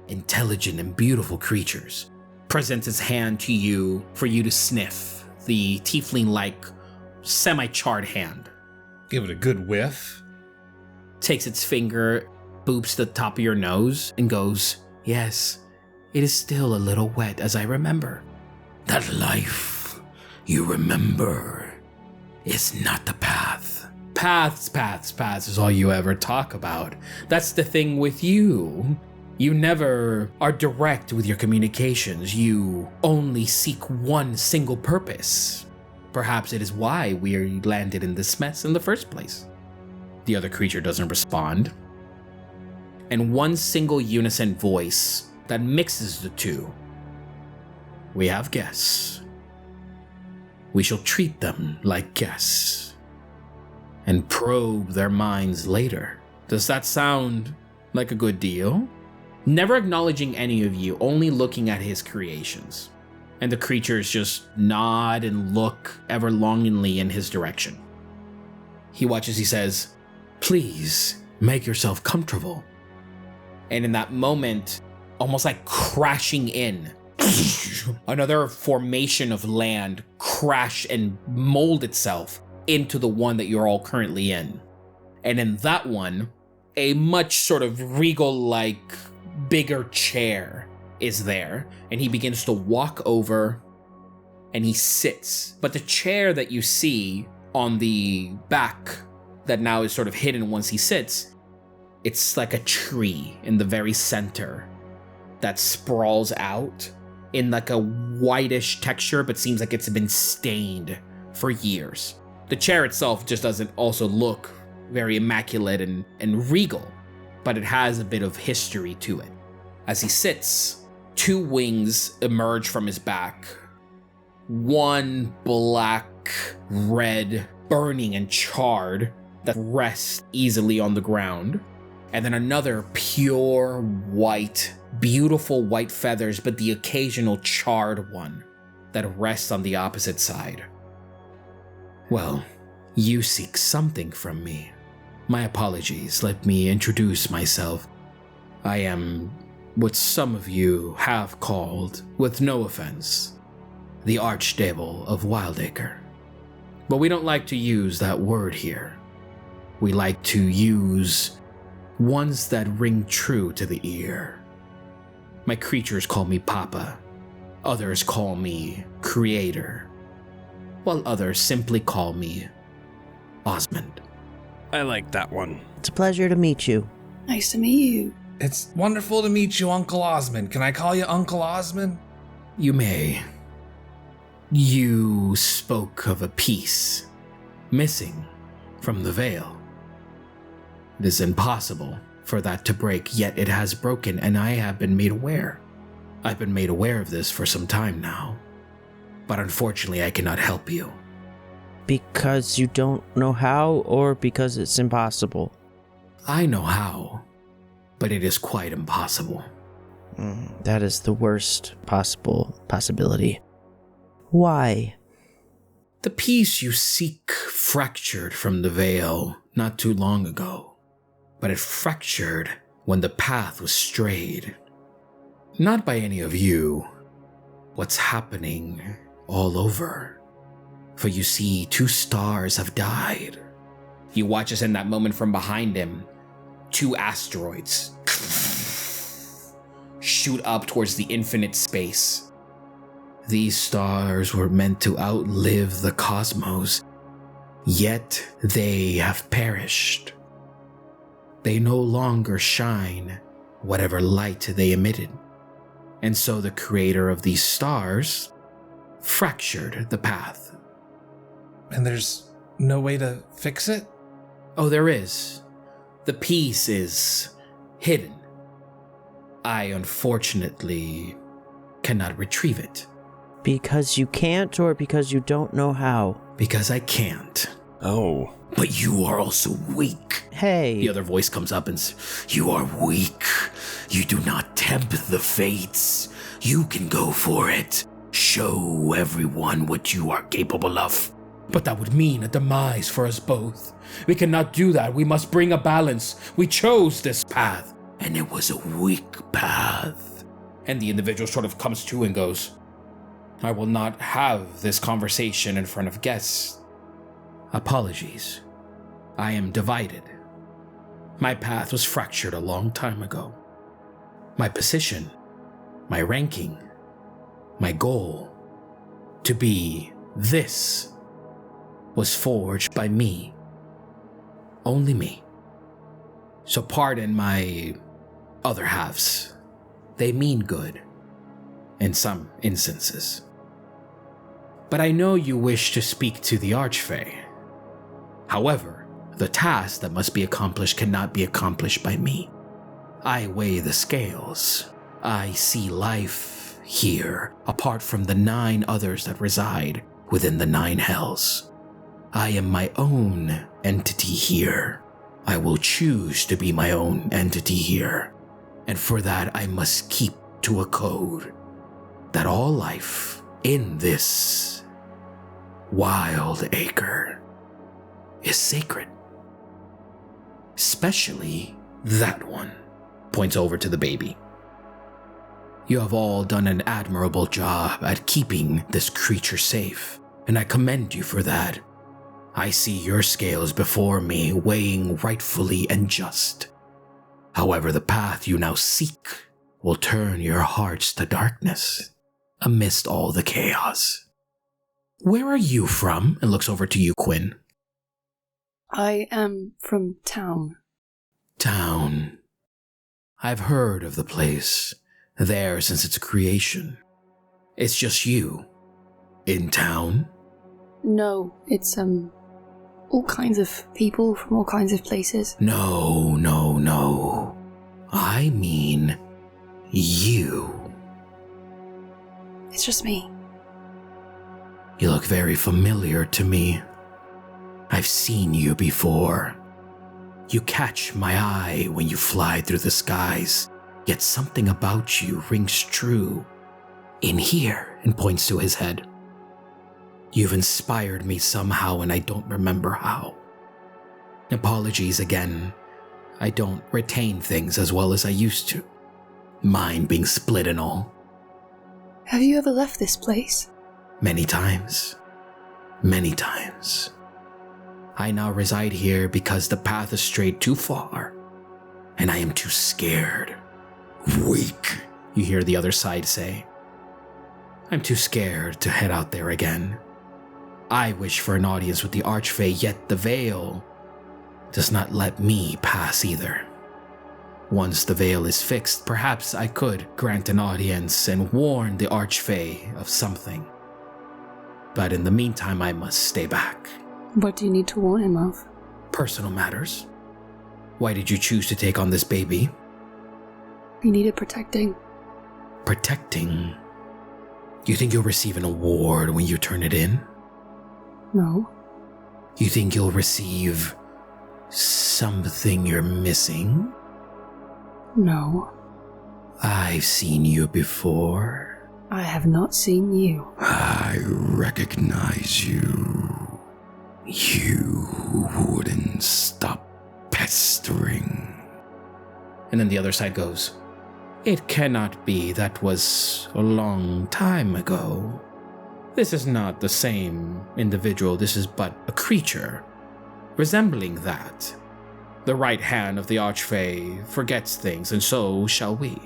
S3: Intelligent and beautiful creatures. Presents its hand to you for you to sniff. The tiefling-like, semi-charred hand.
S6: Give it a good whiff.
S3: Takes its finger, boops the top of your nose, and goes, Yes, it is still a little wet as I remember.
S1: That life you remember is not the path.
S3: Paths is all you ever talk about. That's the thing with you. You never are direct with your communications. You only seek one single purpose. Perhaps it is why we landed in this mess in the first place. The other creature doesn't respond. And one single unison voice that mixes the two. We have guests. We shall treat them like guests and probe their minds later. Does that sound like a good deal? Never acknowledging any of you, only looking at his creations. And the creatures just nod and look ever longingly in his direction. He watches, he says, Please make yourself comfortable. And in that moment, almost like crashing in, Another formation of land crash and mold itself into the one that you're all currently in. And in that one, a much sort of regal-like, bigger chair is there. And he begins to walk over and he sits. But the chair that you see on the back that now is sort of hidden once he sits, it's like a tree in the very center that sprawls out in like a whitish texture, but seems like it's been stained for years. The chair itself just doesn't also look very immaculate and regal, but it has a bit of history to it. As he sits, two wings emerge from his back. One black, red, burning and charred that rests easily on the ground. And then another pure white, beautiful white feathers, but the occasional charred one that rests on the opposite side. Well, you seek something from me. My apologies, let me introduce myself. I am what some of you have called, with no offense, the Archedevil of Wyldacre. But we don't like to use that word here. We like to use ones that ring true to the ear. My creatures call me Papa. Others call me Creator. While others simply call me Osmond.
S2: I like that one.
S4: It's a pleasure to meet you.
S5: Nice to meet you.
S6: It's wonderful to meet you, Uncle Osmond. Can I call you Uncle Osmond?
S1: You may. You spoke of a piece missing from the veil. It is impossible for that to break, yet it has broken, and I have been made aware. I've been made aware of this for some time now, but unfortunately I cannot help you.
S4: Because you don't know how, or because it's impossible?
S1: I know how, but it is quite impossible.
S4: That is the worst possibility. Why?
S1: The piece you seek fractured from the veil not too long ago, but it fractured when the path was strayed. Not by any of you. What's happening all over? For you see, 2 stars have died.
S3: He watches in that moment from behind him, 2 asteroids shoot up towards the infinite space.
S1: These stars were meant to outlive the cosmos, yet they have perished. They no longer shine whatever light they emitted. And so the creator of these stars fractured the path.
S6: And there's no way to fix it?
S1: Oh, there is. The piece is hidden. I unfortunately cannot retrieve it.
S4: Because you can't, or because you don't know how?
S1: Because I can't.
S2: Oh.
S1: But you are also weak.
S4: Hey.
S1: The other voice comes up and says, you are weak. You do not tempt the fates. You can go for it. Show everyone what you are capable of.
S3: But that would mean a demise for us both. We cannot do that. We must bring a balance. We chose this path.
S1: And it was a weak path.
S3: And the individual sort of comes to and goes, I will not have this conversation in front of guests.
S1: Apologies. I am divided. My path was fractured a long time ago. My position, my ranking, my goal to be this was forged by me. Only me. So pardon my other halves. They mean good in some instances. But I know you wish to speak to the Archfey. However, the task that must be accomplished cannot be accomplished by me. I weigh the scales. I see life here, apart from the 9 others that reside within the 9 hells. I am my own entity here. I will choose to be my own entity here. And for that, I must keep to a code that all life in this Wyldacre is sacred. Especially that one. Points over to the baby. You have all done an admirable job at keeping this creature safe, and I commend you for that. I see your scales before me weighing rightfully and just. However, the path you now seek will turn your hearts to darkness amidst all the chaos. Where are you from? And looks over to you, Quinn.
S5: I am from town.
S1: Town. I've heard of the place. There since its creation. It's just you. In town?
S5: No, it's, all kinds of people from all kinds of places.
S1: No. I mean you.
S5: It's just me.
S1: You look very familiar to me. I've seen you before. You catch my eye when you fly through the skies, yet something about you rings true. In here, and points to his head. You've inspired me somehow and I don't remember how. Apologies again. I don't retain things as well as I used to. Mind being split and all.
S5: Have you ever left this place?
S1: Many times. Many times. I now reside here because the path is strayed too far, and I am too scared. Weak, you hear the other side say. I'm too scared to head out there again. I wish for an audience with the Archfey, yet the veil does not let me pass either. Once the veil is fixed, perhaps I could grant an audience and warn the Archfey of something. But in the meantime, I must stay back.
S5: What do you need to warn him of?
S1: Personal matters. Why did you choose to take on this baby?
S5: He needed protecting.
S1: Protecting? You think you'll receive an award when you turn it in?
S5: No.
S1: You think you'll receive something you're missing?
S5: No.
S1: I've seen you before.
S5: I have not seen you.
S7: I recognize you. You wouldn't stop pestering.
S1: And then the other side goes, It cannot be, that was a long time ago. This is not the same individual, this is but a creature, resembling that. The right hand of the Archfey forgets things, and so shall we.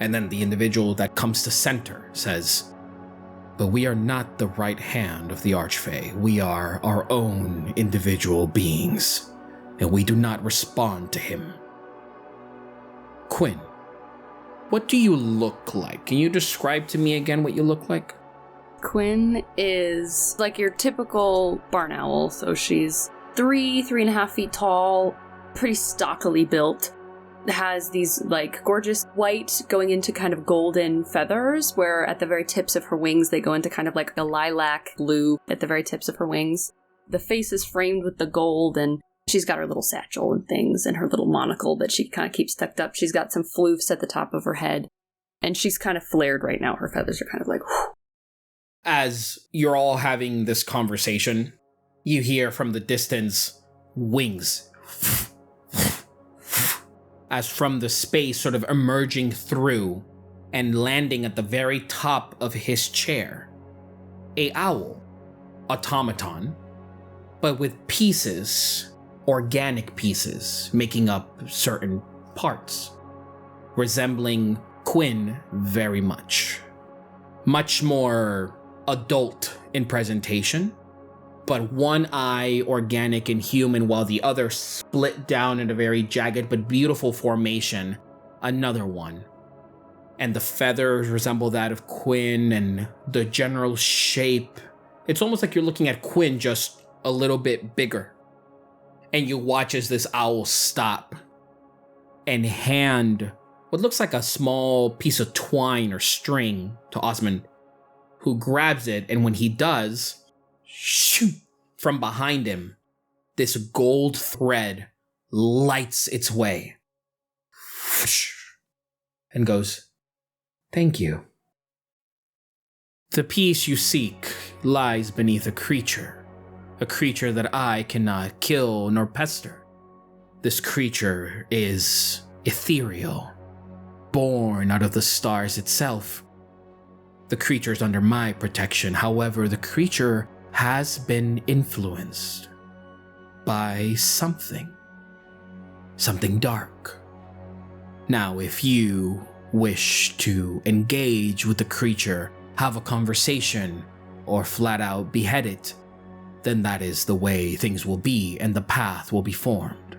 S1: And then the individual that comes to center says, But we are not the right hand of the Archfey, we are our own individual beings, and we do not respond to him. Quinn, what do you look like? Can you describe to me again what you look like?
S5: Quinn is like your typical barn owl, so she's 3.5 feet tall, pretty stockily built, has these like gorgeous white going into kind of golden feathers, where at the very tips of her wings they go into kind of like a lilac blue at the very tips of her wings. The face is framed with the gold, and she's got her little satchel and things and her little monocle that she kind of keeps tucked up. She's got some floofs at the top of her head, and she's kind of flared right now. Her feathers are kind of like whew.
S3: As you're all having this conversation, you hear from the distance wings as from the space sort of emerging through and landing at the very top of his chair. A owl, automaton, but with pieces, organic pieces, making up certain parts, resembling Quinn very much. Much more adult in presentation, but one eye organic and human while the other split down in a very jagged but beautiful formation, another one. And the feathers resemble that of Quinn, and the general shape, it's almost like you're looking at Quinn just a little bit bigger. And you watch as this owl stop and hand what looks like a small piece of twine or string to Osmond, who grabs it, and when he does, shoot, from behind him, this gold thread lights its way and goes, Thank you. The peace you seek lies beneath a creature that I cannot kill nor pester. This creature is ethereal,
S1: born out of the stars itself. The creature's under my protection. However, the creature has been influenced by something dark. Now, if you wish to engage with the creature, have a conversation, or flat out behead it, then that is the way things will be and the path will be formed.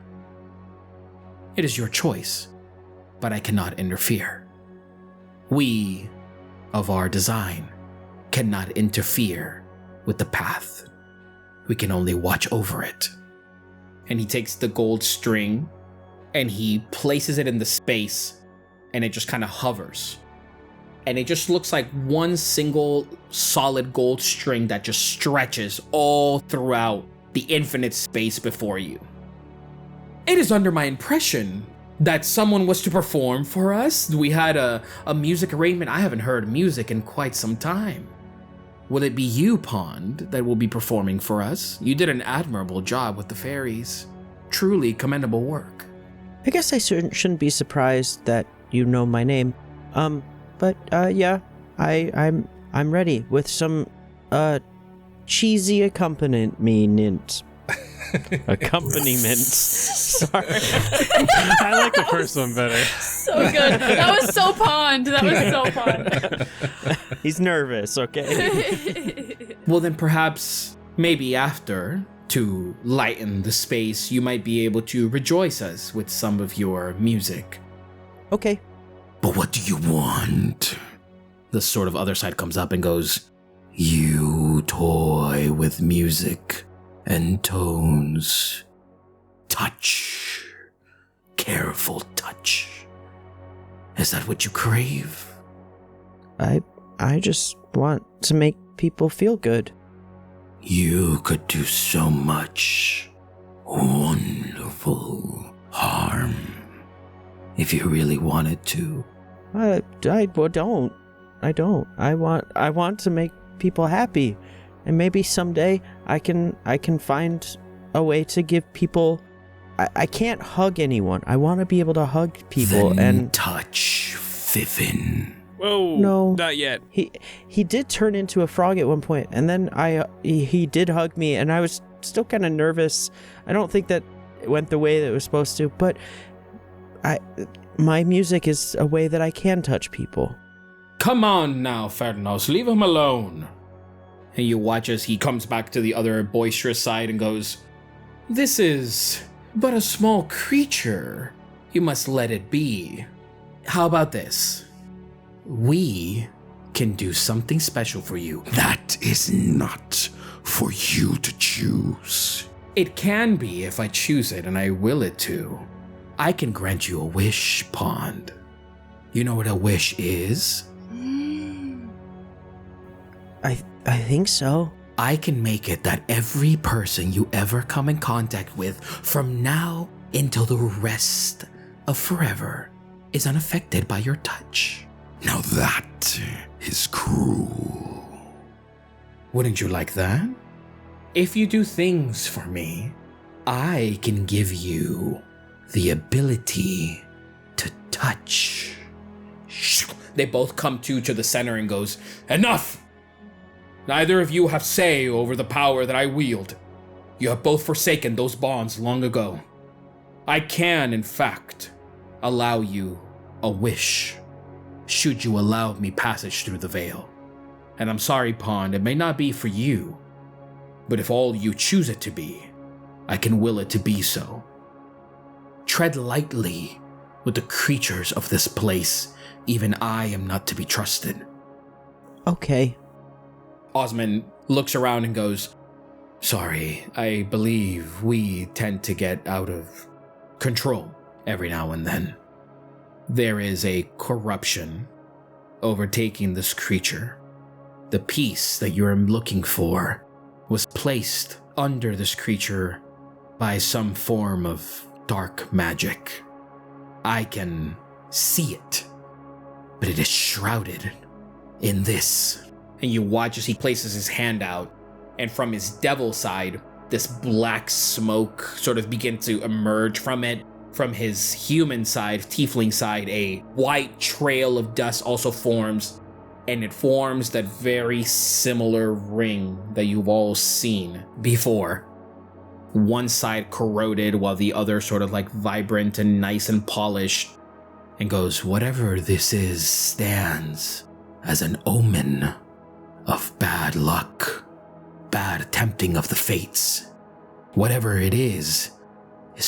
S1: It is your choice, but I cannot interfere. We, of our design, cannot interfere with the path. We can only watch over it. And he takes the gold string and he places it in the space, and it just kind of hovers. And it just looks like one single solid gold string that just stretches all throughout the infinite space before you. It is under my impression that someone was to perform for us. We had a music arrangement. I haven't heard music in quite some time. Will it be you, Pond, that will be performing for us? You did an admirable job with the fairies. Truly commendable work.
S4: I guess I shouldn't be surprised that you know my name. But yeah, I'm ready with some cheesy accompaniment.
S2: Accompaniment. Sorry. I like the first one better.
S5: So good. That was so Pond. That was so Pond.
S4: He's nervous, okay?
S1: Well, then perhaps, maybe after, to lighten the space, you might be able to rejoice us with some of your music.
S4: Okay.
S7: But what do you want?
S1: The sort of other side comes up and goes,
S7: You toy with music and tones. Touch. Careful touch. Is that what you crave?
S4: I just want to make people feel good.
S7: You could do so much wonderful harm if you really wanted to.
S4: I don't. I want to make people happy, and maybe someday I can find a way to give people. I can't hug anyone. I want to be able to hug people
S7: Then
S4: and
S7: touch Fiffin.
S2: Whoa,
S4: No.
S2: not yet.
S4: He did turn into a frog at one point, and then he did hug me, and I was still kind of nervous. I don't think that it went the way that it was supposed to, but my music is a way that I can touch people.
S1: Come on now, Fernos, leave him alone. And you watch as he comes back to the other boisterous side and goes, This is but a small creature. You must let it be. How about this? We can do something special for you.
S7: That is not for you to choose.
S1: It can be if I choose it, and I will it to. I can grant you a wish, Pond. You know what a wish is?
S4: I think so.
S1: I can make it that every person you ever come in contact with from now until the rest of forever is unaffected by your touch.
S7: Now that is cruel.
S1: Wouldn't you like that? If you do things for me, I can give you the ability to touch. They both come to the center and goes, Enough! Neither of you have say over the power that I wield. You have both forsaken those bonds long ago. I can, in fact, allow you a wish, should you allow me passage through the veil. And I'm sorry, Pond, it may not be for you, but if all you choose it to be, I can will it to be so. Tread lightly with the creatures of this place. Even I am not to be trusted.
S4: Okay.
S1: Osmond looks around and goes, Sorry, I believe we tend to get out of control every now and then. There is a corruption overtaking this creature. The peace that you're looking for was placed under this creature by some form of dark magic. I can see it, but it is shrouded in this. And you watch as he places his hand out, and from his devil side, this black smoke sort of begins to emerge from it,
S3: from his human side, tiefling side, a white trail of dust also forms, and it forms that very similar ring that you've all seen before. One side corroded while the other sort of like vibrant and nice and polished, and goes, "Whatever this is stands as an omen of bad luck, bad tempting of the fates. Whatever it is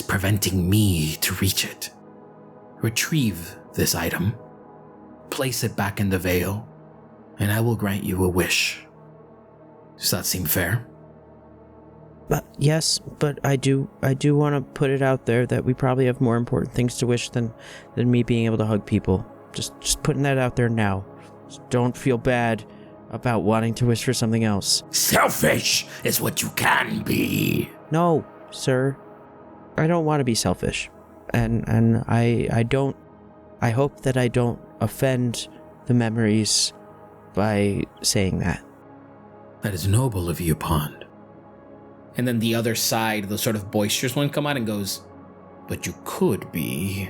S3: preventing me to reach it. Retrieve this item, place it back in the veil, and I will grant you a wish." Does that seem fair?
S4: Yes, but I do want to put it out there that we probably have more important things to wish than me being able to hug people. Just putting that out there now. Just don't feel bad about wanting to wish for something else.
S7: Selfish is what you can be.
S4: No, sir. I don't want to be selfish. And I hope that I don't offend the memories by saying that.
S3: That is noble of you, Pond. And then the other side, the sort of boisterous one, come out and goes, "But you could be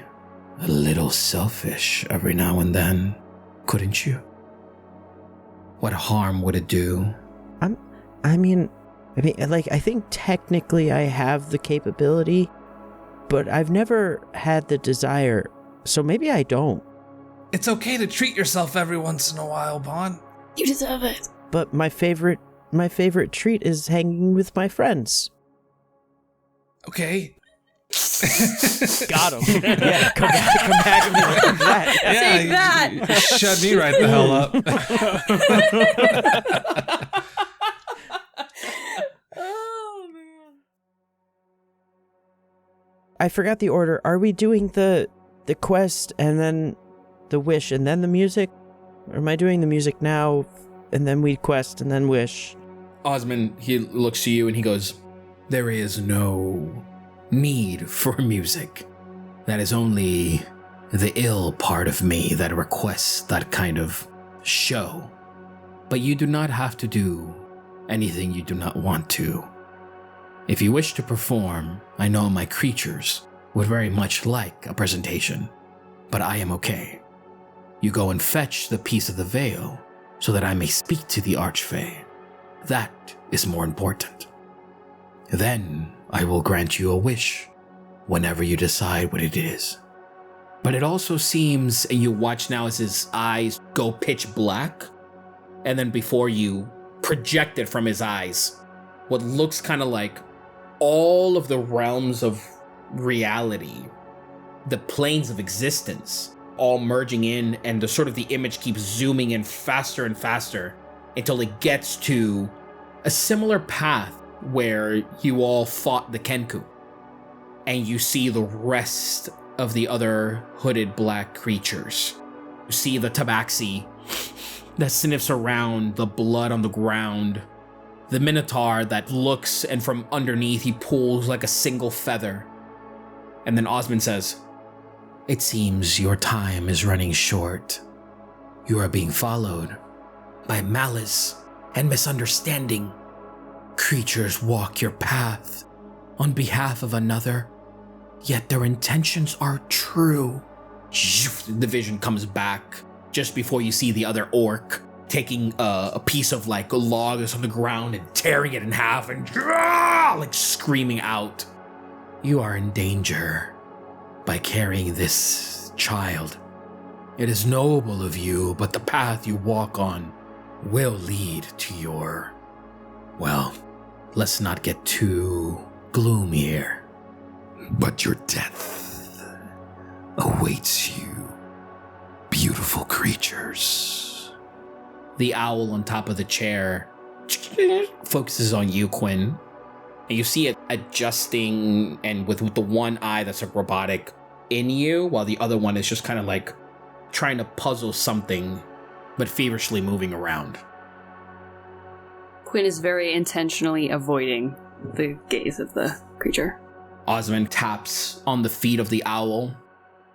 S3: a little selfish every now and then, couldn't you? What harm would it do?"
S4: I think technically I have the capability, but I've never had the desire, so maybe I don't.
S6: It's okay to treat yourself every once in a while, Bon.
S5: You deserve it.
S4: But my favorite treat is hanging with my friends.
S6: Okay.
S2: Got him.
S4: Yeah, come back and be like that.
S5: Take that!
S6: Shut me right the hell up.
S5: Oh, man.
S4: I forgot the order. Are we doing the quest and then the wish and then the music? Or am I doing the music now and then we quest and then wish?
S3: Osmond, he looks to you and he goes, "There is no need for music. That is only the ill part of me that requests that kind of show. But you do not have to do anything you do not want to. If you wish to perform, I know my creatures would very much like a presentation, but I am okay. You go and fetch the piece of the veil so that I may speak to the Archfey. That is more important. Then I will grant you a wish whenever you decide what it is." But it also seems, and you watch now as his eyes go pitch black, and then before you, projected from his eyes, what looks kind of like all of the realms of reality, the planes of existence, all merging in, and the image keeps zooming in faster and faster until it gets to a similar path where you all fought the Kenku. And you see the rest of the other hooded black creatures. You see the tabaxi that sniffs around the blood on the ground, the minotaur that looks and from underneath he pulls like a single feather. And then Osmond says, "It seems your time is running short. You are being followed by malice and misunderstanding. Creatures walk your path on behalf of another, yet their intentions are true." The vision comes back just before you see the other orc taking a piece of like a log that's on the ground and tearing it in half and like screaming out, "You are in danger by carrying this child. It is noble of you, but the path you walk on will lead to your... Well, let's not get too gloomy here.
S7: But your death awaits you, beautiful creatures."
S3: The owl on top of the chair focuses on you, Quinn. And you see it adjusting and with the one eye that's like robotic in you, while the other one is just kind of like trying to puzzle something, but feverishly moving around.
S5: Quinn is very intentionally avoiding the gaze of the creature.
S3: Osmond taps on the feet of the owl,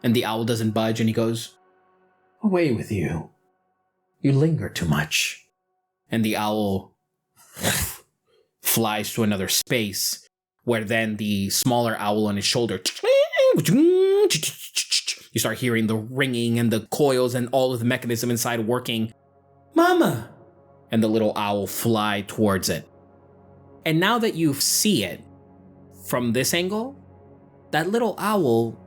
S3: and the owl doesn't budge, and he goes, "Away with you. You linger too much." And the owl flies to another space, where then the smaller owl on his shoulder You start hearing the ringing and the coils and all of the mechanism inside working. Mama! And the little owl fly towards it. And now that you see it from this angle, that little owl,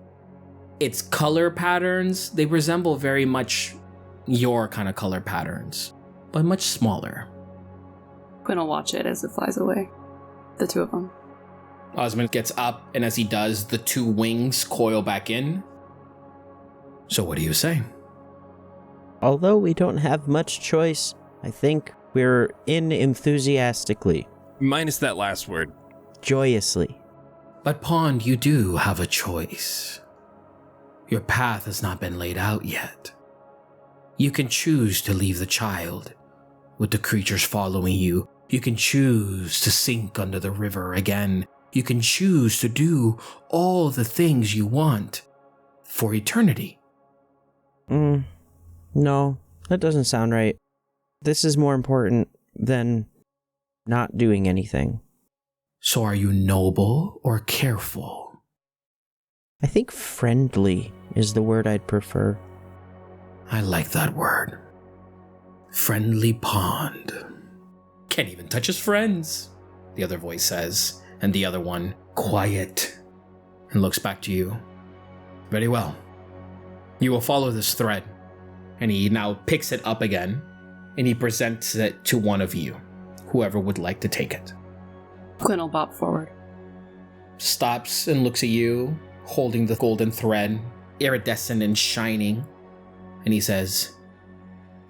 S3: its color patterns, they resemble very much your kind of color patterns, but much smaller.
S5: Quinn will watch it as it flies away. The two of them.
S3: Osmond gets up, and as he does, the two wings coil back in. So what do you say?
S4: Although we don't have much choice, I think we're in enthusiastically.
S2: Minus that last word.
S4: Joyously.
S1: But Pond, you do have a choice. Your path has not been laid out yet. You can choose to leave the child with the creatures following you. You can choose to sink under the river again. You can choose to do all the things you want for eternity.
S4: No, that doesn't sound right. This is more important than not doing anything.
S1: So are you noble or careful?
S4: I think friendly is the word I'd prefer.
S1: I like that word. Friendly Pond.
S3: Can't even touch his friends, the other voice says, and the other one, quiet, and looks back to you. Very well. You will follow this thread. And he now picks it up again, and he presents it to one of you, whoever would like to take it.
S5: Quinn will bop forward.
S3: Stops and looks at you, holding the golden thread, iridescent and shining, and he says,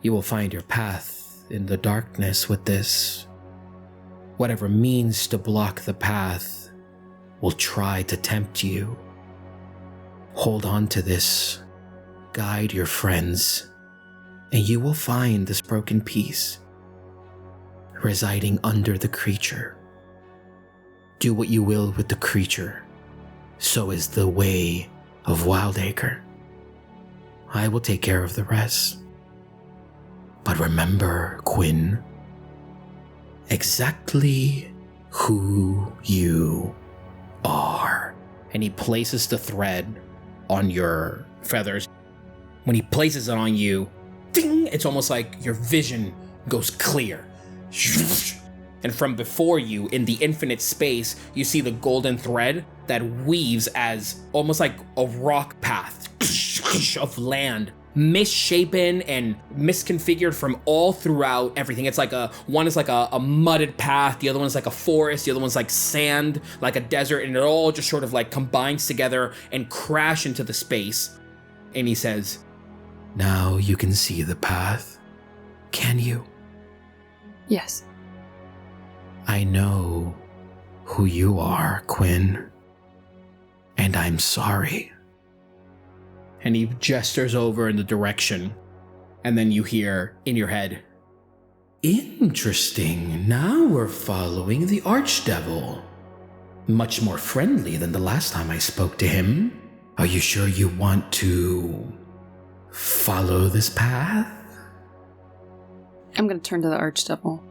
S3: "You will find your path in the darkness with this. Whatever means to block the path will try to tempt you. Hold on to this, guide your friends, and you will find this broken piece residing under the creature. Do what you will with the creature, so is the way of Wyldacre. I will take care of the rest. But remember, Quinn, exactly who you are." And he places the thread on your feathers. When he places it on you, ding, it's almost like your vision goes clear. And from before you, in the infinite space, you see the golden thread that weaves as almost like a rock path of land, misshapen and misconfigured from all throughout everything. It's like one is like a mudded path, the other one's like a forest, the other one's like sand, like a desert, and it all just sort of like combines together and crash into the space. And he says,
S1: "Now you can see the path, can you?
S5: Yes.
S1: I know who you are, Quinn, and I'm sorry."
S3: And he gestures over in the direction, and then you hear in your head,
S1: "Interesting. Now we're following the Archedevil. Much more friendly than the last time I spoke to him. Are you sure you want to follow this path?"
S5: I'm going to turn to the Archdevil.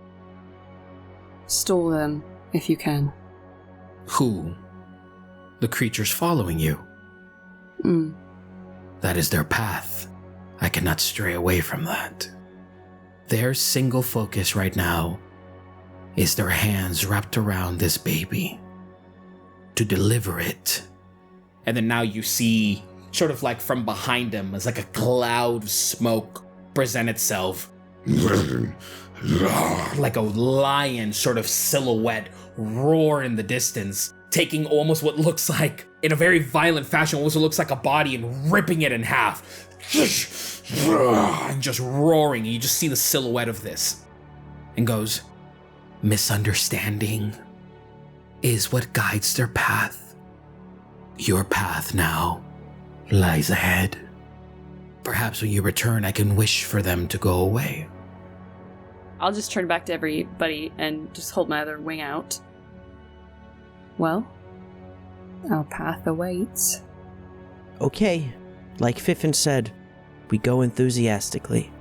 S5: Stole them, if you can.
S1: "Who? The creatures following you?" "That is their path. I cannot stray away from that. Their single focus right now is their hands wrapped around this baby to deliver it."
S3: And then now you see, sort of like from behind him, as like a cloud of smoke present itself. Like a lion sort of silhouette roar in the distance, taking almost what looks like, in a very violent fashion, almost what looks like a body and ripping it in half. And just roaring, and you just see the silhouette of this. And goes,
S1: "Misunderstanding is what guides their path. Your path now lies ahead. Perhaps when you return, I can wish for them to go away."
S5: I'll just turn back to everybody and just hold my other wing out. Well, our path awaits.
S4: Okay, like Fiffin said, we go enthusiastically.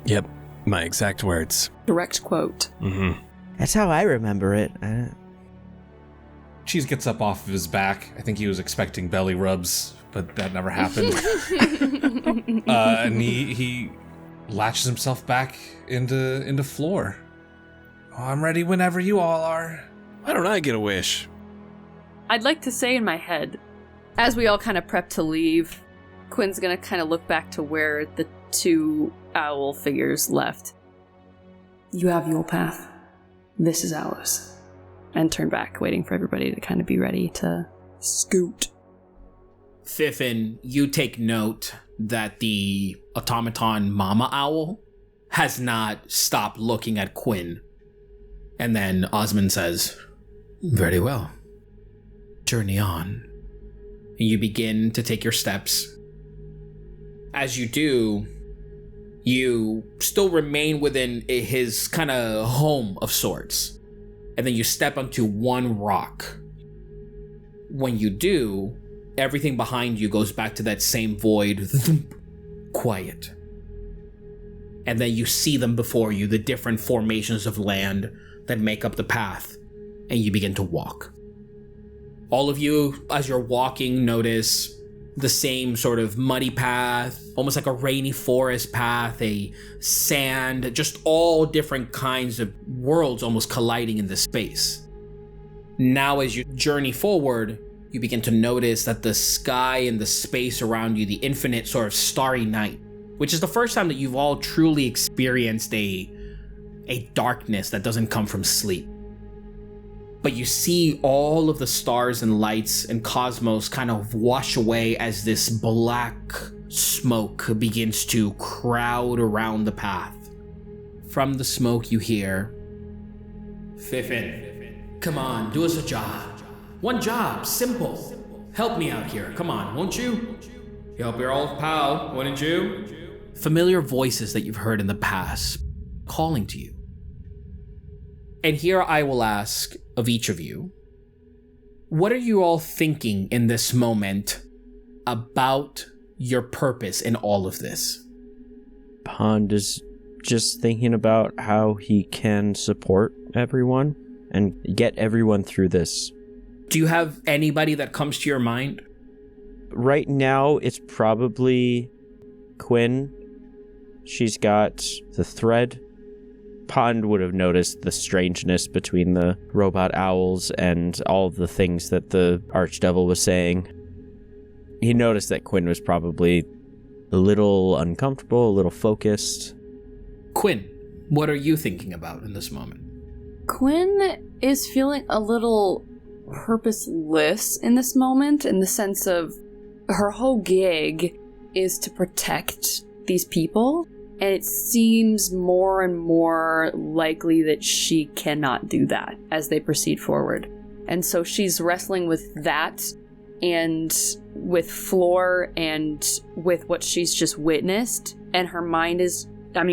S2: Yep, my exact words.
S5: Direct quote.
S4: That's how I remember it.
S6: Cheese gets up off of his back. I think he was expecting belly rubs but that never happened. And he latches himself back into Floor. Oh, I'm ready whenever you all are.
S8: Why don't I get a wish?
S5: I'd like to say in my head, as we all kind of prep to leave, Quinn's gonna kind of look back to where the two owl figures left. You have your path. This is ours. And turn back, waiting for everybody to kind of be ready to scoot.
S3: Fiffin, you take note that the automaton mama owl has not stopped looking at Quinn. And then Osmond says, very well. Journey on. And you begin to take your steps. As you do, you still remain within his kind of home of sorts. And then you step onto one rock. When you do, everything behind you goes back to that same void, quiet. And then you see them before you, the different formations of land that make up the path, and you begin to walk. All of you, as you're walking, notice the same sort of muddy path, almost like a rainy forest path, a sand, just all different kinds of worlds almost colliding in this space. Now, as you journey forward, you begin to notice that the sky and the space around you, the infinite sort of starry night, which is the first time that you've all truly experienced a darkness that doesn't come from sleep. But you see all of the stars and lights and cosmos kind of wash away as this black smoke begins to crowd around the path. From the smoke you hear, Fiffin, come on, do us a job. One job, simple. Help me out here, come on, won't you? You help your old pal, wouldn't you? Familiar voices that you've heard in the past calling to you. And here I will ask of each of you, what are you all thinking in this moment about your purpose in all of this?
S4: Pond is just thinking about how he can support everyone and get everyone through this.
S3: Do you have anybody that comes to your mind?
S4: Right now, it's probably Quinn. She's got the thread. Pond would have noticed the strangeness between the robot owls and all of the things that the Archdevil was saying. He noticed that Quinn was probably a little uncomfortable, a little focused.
S3: Quinn, what are you thinking about in this moment?
S5: Quinn is feeling a little purposeless in this moment, in the sense of her whole gig is to protect these people. And it seems more and more likely that she cannot do that as they proceed forward. And so she's wrestling with that and with Floor and with what she's just witnessed. And her mind is,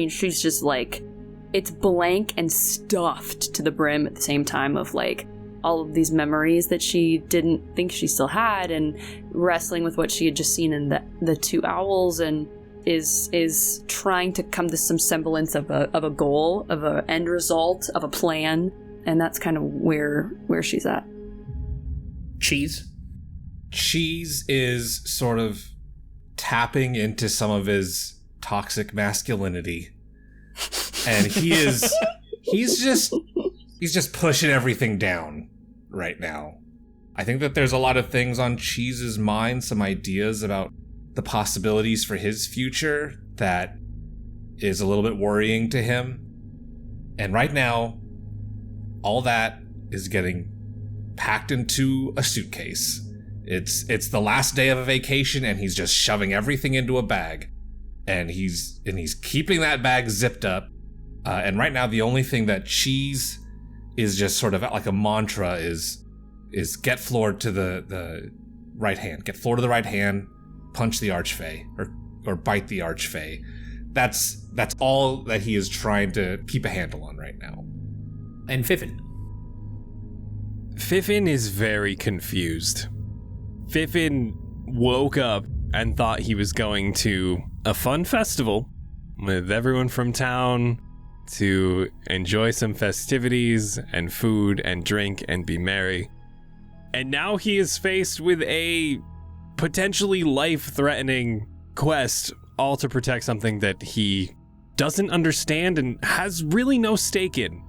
S5: she's just like, it's blank and stuffed to the brim at the same time of like all of these memories that she didn't think she still had, and wrestling with what she had just seen in the two owls, and is trying to come to some semblance of a goal, of an end result, of a plan, and that's kind of where she's at.
S3: Cheese
S6: is sort of tapping into some of his toxic masculinity, and he's just pushing everything down right now. I think that there's a lot of things on Cheese's mind, some ideas about the possibilities for his future that is a little bit worrying to him. And right now, all that is getting packed into a suitcase. It's the last day of a vacation, and he's just shoving everything into a bag. And he's keeping that bag zipped up. And right now, the only thing that Cheese is just sort of like a mantra is get Floor to the right hand. Get Floor to the right hand. Punch the Archfey, or bite the Archfey. That's all that he is trying to keep a handle on right now.
S3: And Fiffin
S2: is very confused. Fiffin woke up and thought he was going to a fun festival with everyone from town to enjoy some festivities and food and drink and be merry. And now he is faced with a potentially life-threatening quest, all to protect something that he doesn't understand and has really no stake in.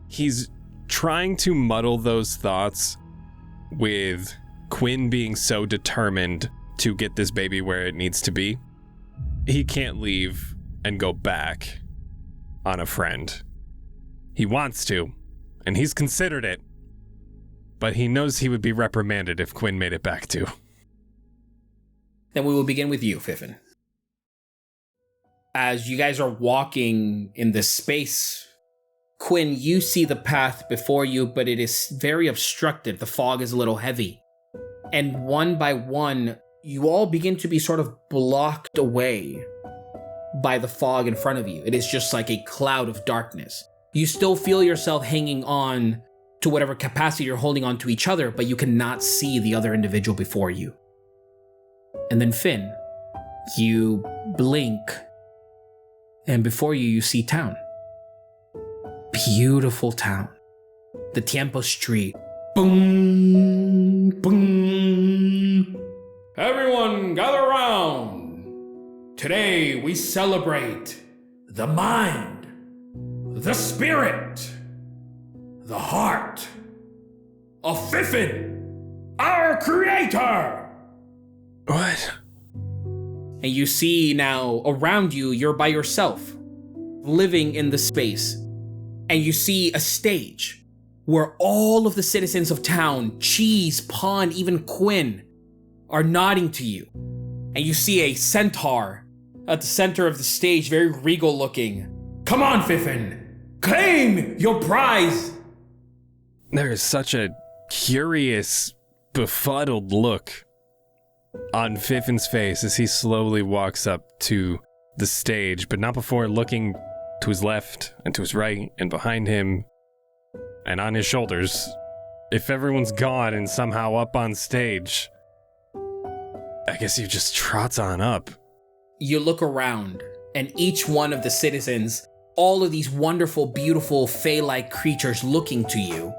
S2: He's trying to muddle those thoughts with Quinn being so determined to get this baby where it needs to be. He can't leave and go back on a friend. He wants to, and he's considered it, but he knows he would be reprimanded if Quinn made it back too.
S3: Then we will begin with you, Fiffin. As you guys are walking in this space, Quinn, you see the path before you, but it is very obstructed. The fog is a little heavy. And one by one, you all begin to be sort of blocked away by the fog in front of you. It is just like a cloud of darkness. You still feel yourself hanging on to whatever capacity you're holding on to each other, but you cannot see the other individual before you. And then Finn, you blink, and before you, you see town. Beautiful town. The Tiempo Street. Boom, boom. Everyone gather around. Today we celebrate the mind, the spirit, the heart of Fiffin, our creator.
S2: What?
S3: And you see now around you, you're by yourself, living in the space. And you see a stage where all of the citizens of town, Cheese, Pawn, even Quinn, are nodding to you. And you see a centaur at the center of the stage, very regal looking. Come on, Fiffin, claim your prize.
S2: There is such a curious, befuddled look on Fiffin's face as he slowly walks up to the stage, but not before looking to his left and to his right and behind him and on his shoulders. If everyone's gone and somehow up on stage, I guess he just trots on up.
S3: You look around, and each one of the citizens, all of these wonderful, beautiful, fae-like creatures looking to you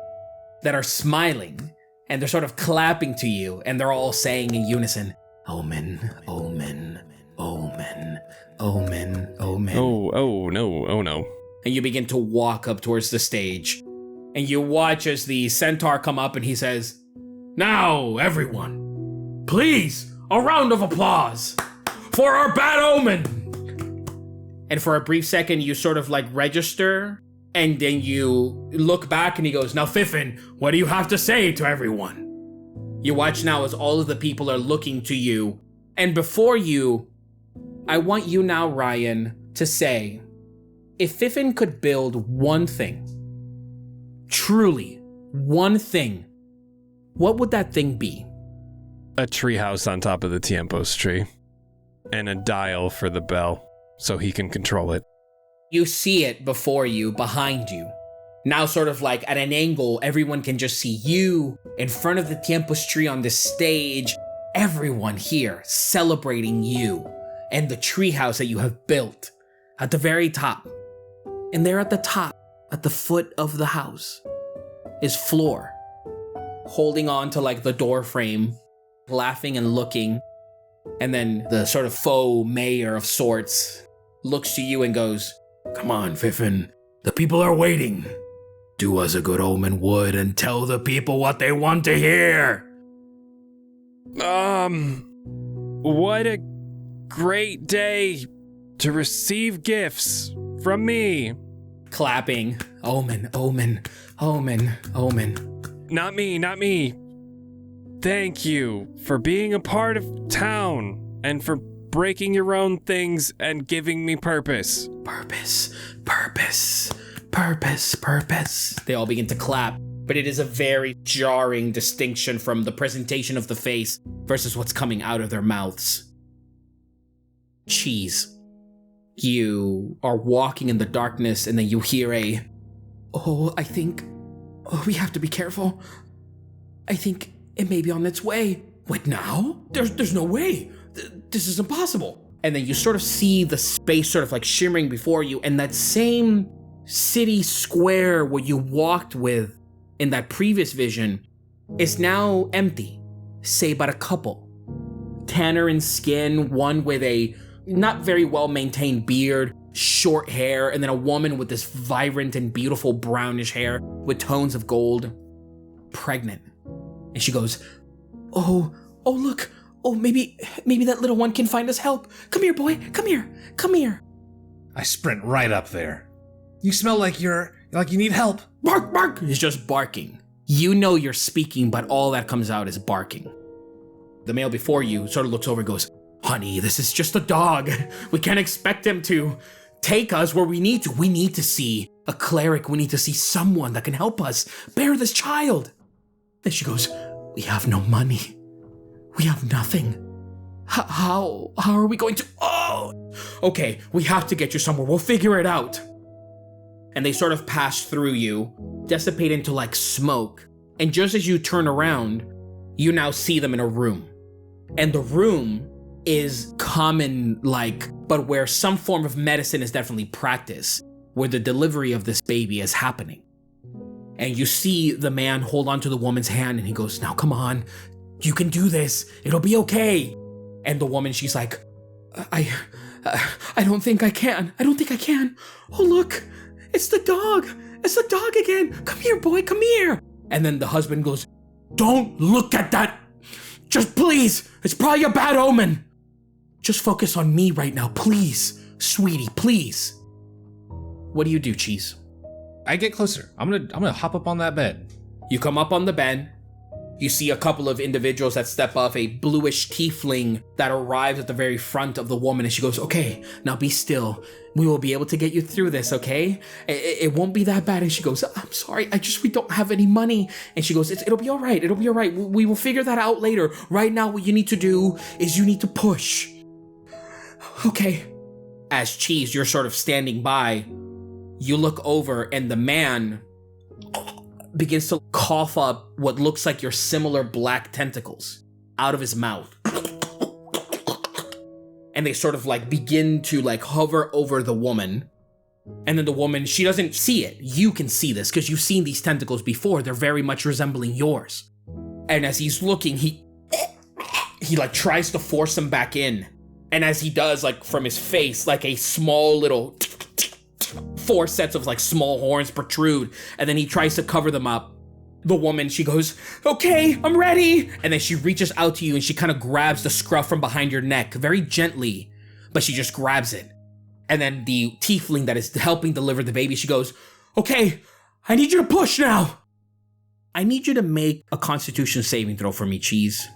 S3: that are smiling, and they're sort of clapping to you, and they're all saying in unison, Omen, Omen, Omen, Omen, Omen.
S2: Oh no.
S3: And you begin to walk up towards the stage, and you watch as the centaur come up and he says, Now, everyone, please, a round of applause for our bad omen. And for a brief second, you sort of like register, and then you look back and he goes, Now, Fiffin, what do you have to say to everyone? You watch now as all of the people are looking to you. And before you, I want you now, Ryan, to say, if Fiffin could build one thing, truly one thing, what would that thing be?
S2: A treehouse on top of the Tiempo's tree. And a dial for the bell, so he can control it.
S3: You see it before you, behind you. Now sort of like at an angle, everyone can just see you in front of the Tiempo's tree on this stage. Everyone here celebrating you and the treehouse that you have built at the very top. And there at the top, at the foot of the house, is Floor, holding on to like the door frame, laughing and looking. And then the sort of faux mayor of sorts looks to you and goes, Come on, Fiffin, the people are waiting. Do as a good omen would and tell the people what they want to hear.
S2: What a great day to receive gifts from me.
S3: Clapping. Omen, Omen, Omen, Omen.
S2: Not me. Thank you for being a part of town and for breaking your own things and giving me purpose.
S3: Purpose. They all begin to clap, but it is a very jarring distinction from the presentation of the face versus what's coming out of their mouths. Cheese. You are walking in the darkness and then you hear I think we have to be careful. I think it may be on its way. Wait, now? There's no way. This is impossible. And then you sort of see the space sort of like shimmering before you, and that same city square where you walked with in that previous vision is now empty, save but a couple. tanner in skin, one with a not very well maintained beard, short hair, and then a woman with this vibrant and beautiful brownish hair with tones of gold, pregnant. And she goes, oh, look. Oh, maybe that little one can find us help. Come here, boy. Come here.
S6: I sprint right up there. You smell like you need help.
S3: Bark, bark. He's just barking. You know you're speaking, but all that comes out is barking. The male before you sort of looks over and goes, honey, this is just a dog. We can't expect him to take us where we need to. We need to see a cleric. We need to see someone that can help us bear this child. Then she goes, we have no money. We have nothing. How are we going to? Oh, okay, we have to get you somewhere. We'll figure it out. And they sort of pass through you, dissipate into like smoke. And just as you turn around, you now see them in a room. And the room is common-like, but where some form of medicine is definitely practiced, where the delivery of this baby is happening. And you see the man hold onto the woman's hand and he goes, now come on. You can do this. It'll be okay. And the woman, she's like, I don't think I can. Oh, look, it's the dog. It's the dog again. Come here, boy, come here. And then the husband goes, don't look at that. Just please. It's probably a bad omen. Just focus on me right now, please. Sweetie, please. What do you do, Cheese?
S6: I get closer. I'm gonna hop up on that bed.
S3: You come up on the bed. You see a couple of individuals that step off, a bluish tiefling that arrives at the very front of the woman, and she goes, okay, now be still. We will be able to get you through this, okay? It won't be that bad. And she goes, I'm sorry, we don't have any money. And she goes, it'll be all right. We will figure that out later. Right now, what you need to do is you need to push. Okay. As Cheese, you're sort of standing by, you look over and the man begins to cough up what looks like your similar black tentacles out of his mouth. And they sort of like begin to like hover over the woman. And then the woman, she doesn't see it. You can see this because you've seen these tentacles before. They're very much resembling yours. And as he's looking, he like tries to force them back in. And as he does, like from his face, like a small little 4 sets of like small horns protrude, and then he tries to cover them up. The woman, she goes, okay, I'm ready. And then she reaches out to you and she kind of grabs the scruff from behind your neck very gently, but she just grabs it. And then the tiefling that is helping deliver the baby, she goes, okay, I need you to push now. I need you to make a Constitution saving throw for me, Cheese.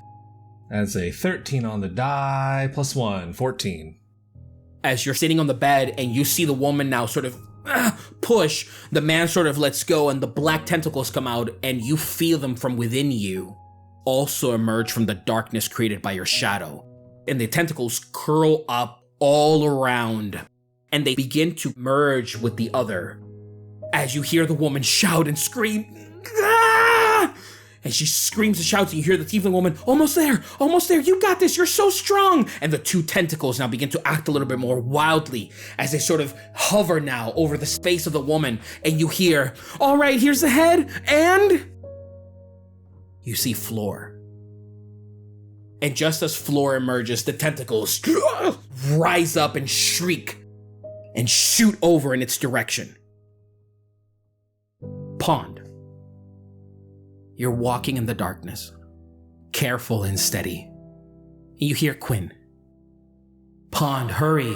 S6: That's a 13 on the die, plus 1, 14.
S3: As you're sitting on the bed and you see the woman now sort of push, the man sort of lets go and the black tentacles come out and you feel them from within you also emerge from the darkness created by your shadow. And the tentacles curl up all around and they begin to merge with the other. As you hear the woman shout and scream, ah! And she screams and shouts, and you hear the tiefling woman, almost there, you got this, you're so strong. And the two tentacles now begin to act a little bit more wildly as they sort of hover now over the space of the woman. And you hear, all right, here's the head, and you see Floor. And just as Floor emerges, the tentacles rise up and shriek and shoot over in its direction. Pond. You're walking in the darkness, careful and steady. You hear Quinn. Pond, hurry.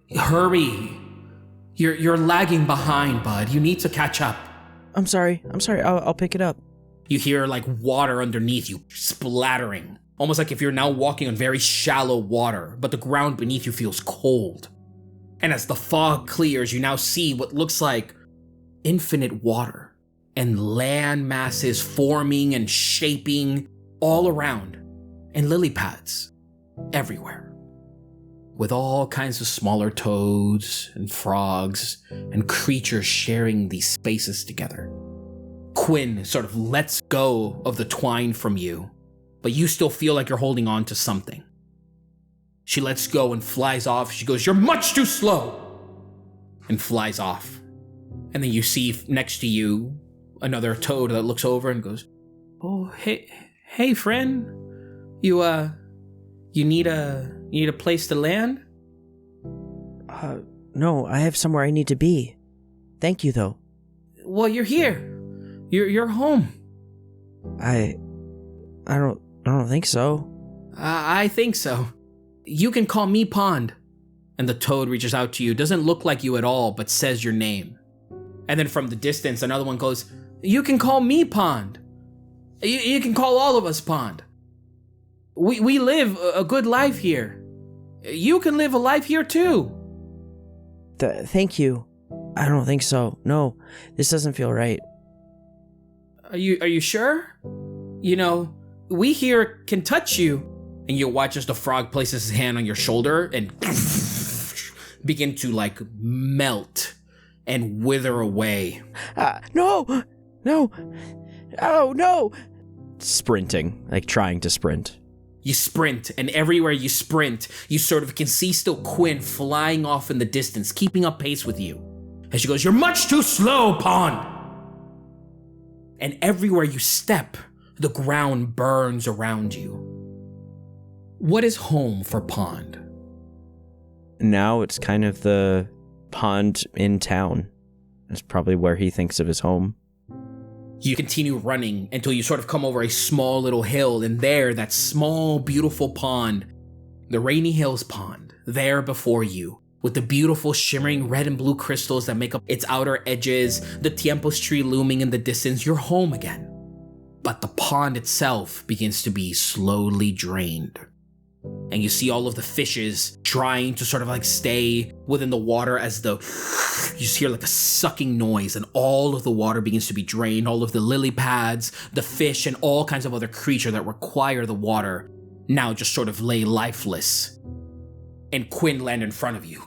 S3: You're lagging behind, bud. You need to catch up.
S4: I'm sorry. I'll pick it up.
S3: You hear like water underneath you splattering, almost like if you're now walking on very shallow water, but the ground beneath you feels cold. And as the fog clears, you now see what looks like infinite water. And land masses forming and shaping all around, and lily pads everywhere, with all kinds of smaller toads and frogs and creatures sharing these spaces together. Quinn sort of lets go of the twine from you, but you still feel like you're holding on to something. She lets go and flies off. She goes, you're much too slow, and flies off. And then you see next to you another toad that looks over and goes, oh, hey friend, you You need a place to land?
S4: No, I have somewhere I need to be. Thank you, though.
S3: Well, you're here. You're home.
S4: I don't think so.
S3: I think so. You can call me Pond. And the toad reaches out to you, doesn't look like you at all, but says your name. And then from the distance, another one goes, you can call me Pond. You can call all of us Pond. We live a good life here. You can live a life here too.
S4: Thank you. I don't think so. No, this doesn't feel right.
S3: Are you sure? You know, we here can touch you. And you watch as the frog places his hand on your shoulder and begin to like melt and wither away.
S4: No! Oh, no! Sprinting, like trying to sprint.
S3: You sprint, and everywhere you sprint, you sort of can see still Quinn flying off in the distance, keeping up pace with you. And she goes, you're much too slow, Pond! And everywhere you step, the ground burns around you. What is home for Pond?
S4: Now it's kind of the pond in town. It's probably where he thinks of his home.
S3: You continue running until you sort of come over a small little hill, and there, that small, beautiful pond, the Rainy Hills Pond, there before you, with the beautiful shimmering red and blue crystals that make up its outer edges, the Tiempos tree looming in the distance, you're home again. But the pond itself begins to be slowly drained. And you see all of the fishes trying to sort of like stay within the water as you just hear like a sucking noise, and all of the water begins to be drained. All of the lily pads, the fish, and all kinds of other creatures that require the water now just sort of lay lifeless. And Quinn land in front of you.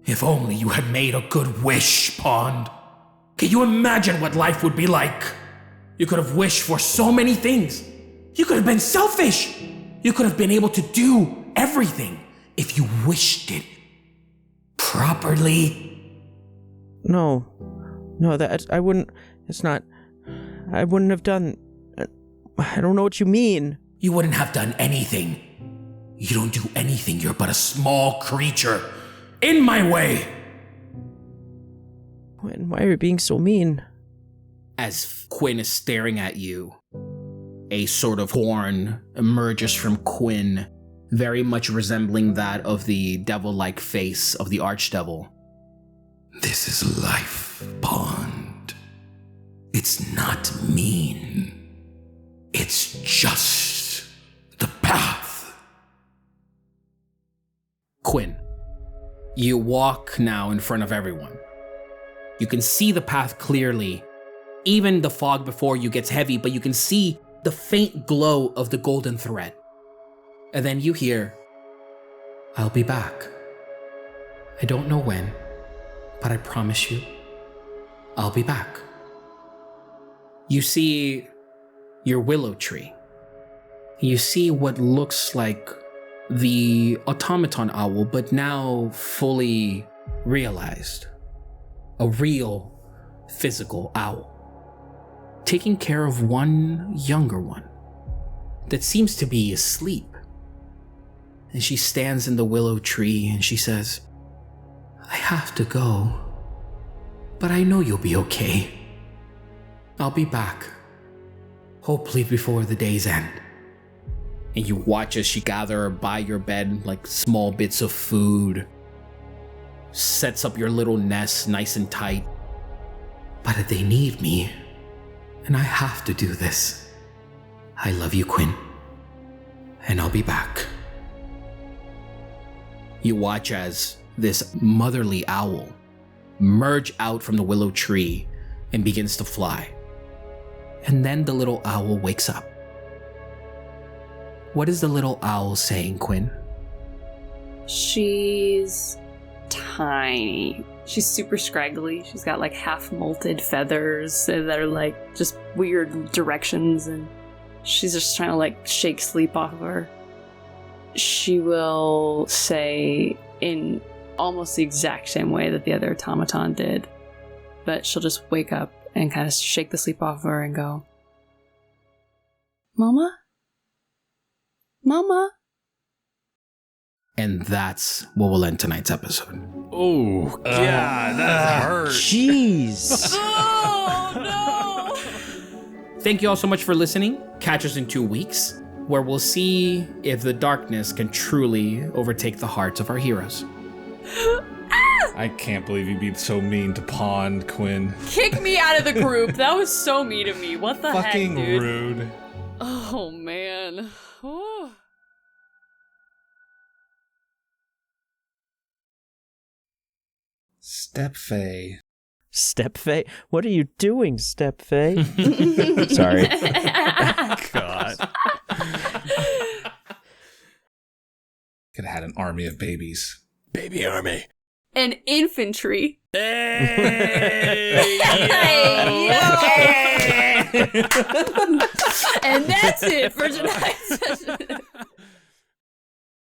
S3: If only you had made a good wish, Pond. Can you imagine what life would be like? You could have wished for so many things. You could have been selfish. You could have been able to do everything if you wished it properly.
S4: No, that I wouldn't. It's not. I wouldn't have done. I don't know what you mean.
S3: You wouldn't have done anything. You don't do anything. You're but a small creature in my way.
S4: Why are you being so mean?
S3: As Quinn is staring at you, a sort of horn emerges from Quinn, very much resembling that of the devil-like face of the Archedevil.
S7: This is life, Pond. It's not mean. It's just the path.
S3: Quinn, you walk now in front of everyone. You can see the path clearly. Even the fog before you gets heavy, but you can see the faint glow of the golden thread. And then you hear, I'll be back. I don't know when, but I promise you, I'll be back. You see your willow tree. You see what looks like the automaton owl, but now fully realized. A real physical owl. Taking care of one younger one that seems to be asleep. And she stands in the willow tree and she says, I have to go, but I know you'll be okay. I'll be back, hopefully before the day's end. And you watch as she gathers by your bed like small bits of food, sets up your little nest nice and tight. But they need me. And I have to do this. I love you, Quinn. And I'll be back. You watch as this motherly owl merge out from the willow tree and begins to fly. And then the little owl wakes up. What is the little owl saying, Quinn?
S5: She's tiny. She's super scraggly. She's got like half molted feathers that are like just weird directions, and she's just trying to like shake sleep off of her. She will say in almost the exact same way that the other automaton did, but she'll just wake up and kind of shake the sleep off of her and go, Mama? Mama.
S3: And that's what will end tonight's episode.
S2: Oh, God, that hurt.
S4: Jeez.
S5: Oh, no.
S3: Thank you all so much for listening. Catch us in 2 weeks, where we'll see if the darkness can truly overtake the hearts of our heroes.
S6: I can't believe you'd be so mean to Pawn, Quinn.
S5: Kick me out of the group. That was so mean of me. What the
S6: Fucking
S5: heck, dude?
S6: rude.
S5: Oh, man. Oh.
S6: Stepfey.
S4: Stepfey? What are you doing, Stepfey? Sorry.
S2: God.
S6: Could have had an army of babies.
S8: Baby army.
S5: An infantry.
S8: Hey!
S5: And that's it for tonight's session.